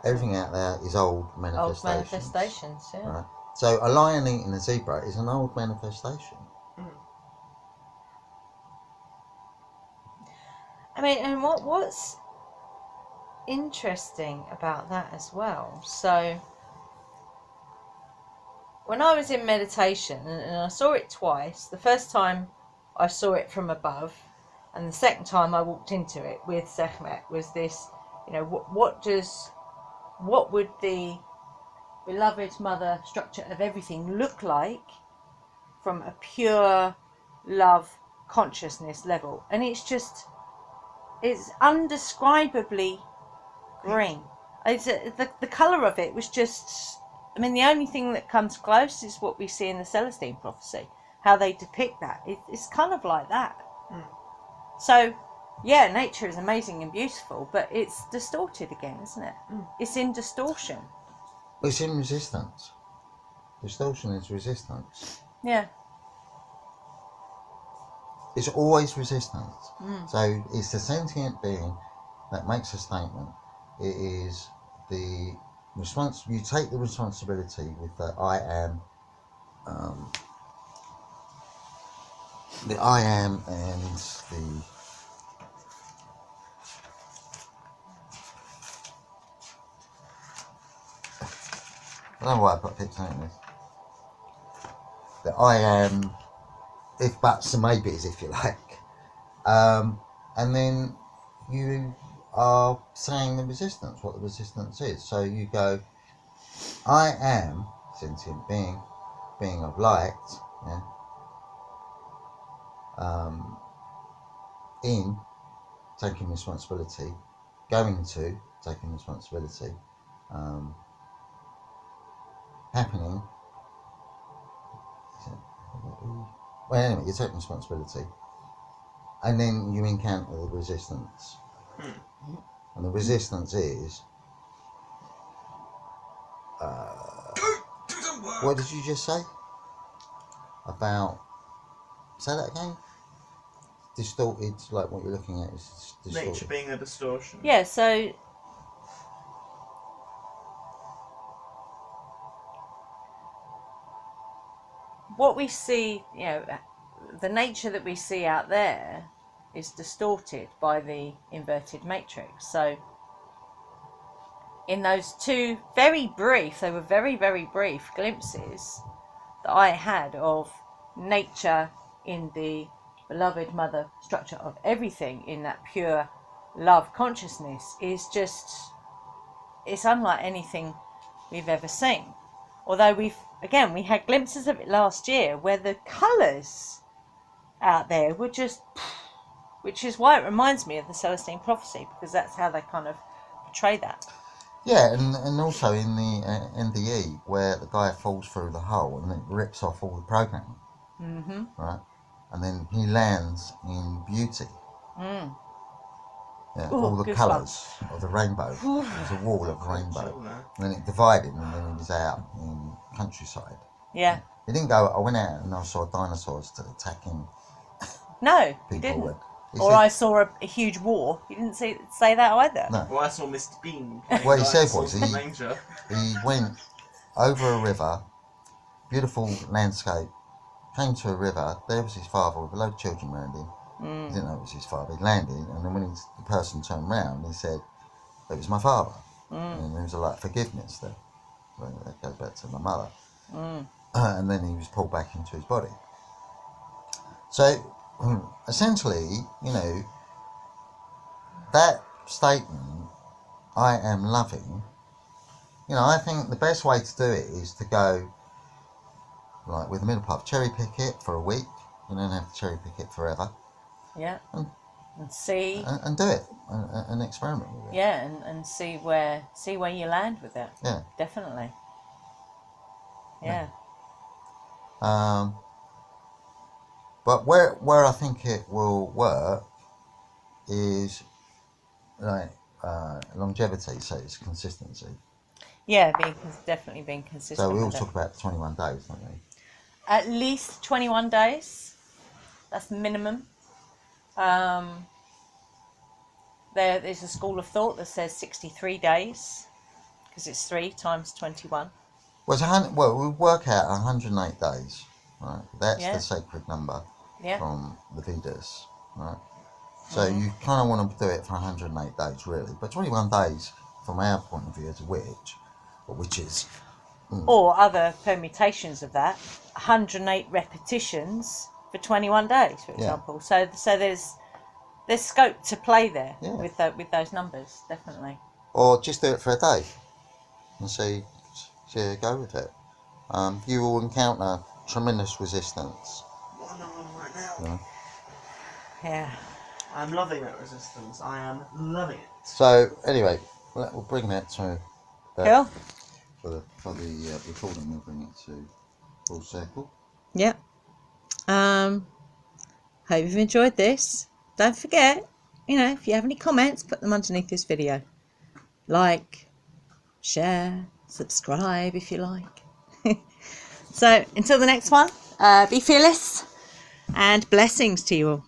everything out there is old manifestations. Old manifestations, yeah. Right? So a lion eating a zebra is an old manifestation. I mean, and what's interesting about that as well, so when I was in meditation, and I saw it twice. The first time I saw it from above, and the second time I walked into it with Sekhmet, was this, what would the beloved mother structure of everything look like from a pure love consciousness level? And it's undescribably green. The colour of it was just, I mean, the only thing that comes close is what we see in the Celestine prophecy, how they depict that. It's kind of like that. So, yeah, nature is amazing and beautiful, but it's distorted again, isn't it? It's in distortion. It's in resistance. Distortion is resistance. Yeah. It's always resistance. So it's the sentient being that makes a statement. It is the response. You take the responsibility with the I am, and the I don't know why I keep saying this. The I am, if buts and maybes, if you like, and then you are saying the resistance, what the resistance is. So you go, I am sentient being of light, yeah, in taking responsibility, going to taking responsibility, happening. Well, anyway, you take responsibility, and then you encounter the resistance. And the resistance is, what did you just say? About, say that again? Distorted, like what you're looking at is distorted. Nature being a distortion. Yeah, so what we see, the nature that we see out there is distorted by the inverted matrix. So in those two they were very, very brief glimpses that I had of nature in the beloved mother structure of everything in that pure love consciousness, is just, it's unlike anything we've ever seen. Although we had glimpses of it last year where the colours out there were just, which is why it reminds me of the Celestine prophecy, because that's how they kind of portray that. Yeah, and also in the NDE, where the guy falls through the hole and it rips off all the programming, right? And then he lands in beauty. Yeah, Ooh, all the good colours of the rainbow. There's a wall of rainbow. And then it divided, and then he was out in countryside. Yeah. He didn't go, I went out and I saw dinosaurs attacking No, people. he didn't. He Or said, I saw a huge war. He didn't say that either. No. Well, I saw Mr. Bean. What he said was he he went over a river, beautiful landscape, came to a river. There was his father with a load of children around him. He didn't know it was his father. He landed, and then when the person turned round, he said, it was my father. And there was a lot of forgiveness there. That goes back to my mother. And then he was pulled back into his body. So, essentially, that statement, I am loving, I think the best way to do it is to go, like with the middle path, cherry pick it for a week. You don't have to cherry pick it forever. Yeah. And see. And do it, and experiment with it. Yeah, and see where you land with it. Yeah. Definitely. Yeah. But where I think it will work is like longevity, so it's consistency. Yeah, definitely being consistent. So we all with talk about 21 days, don't we? At least 21 days. That's minimum. There's a school of thought that says 63 days, because it's 3 times 21. Well, we work out 108 days, right? That's Yeah. the sacred number Yeah. from the Vedas, right? So you kind of want to do it for 108 days, really. But 21 days, from our point of view as a witch, or witches, or other permutations of that, 108 repetitions for 21 days, for example. So there's scope to play there with those numbers, definitely. Or just do it for a day and see how you go with it. You will encounter tremendous resistance. What am I on right now? Yeah. I'm loving that resistance. I am loving it. So anyway, we'll bring that to Cool. for the recording. We'll bring it to full circle. Yep. Hope you've enjoyed this. Don't forget, if you have any comments, put them underneath this video. Like, share, subscribe if you like. So until the next one, be fearless and blessings to you all.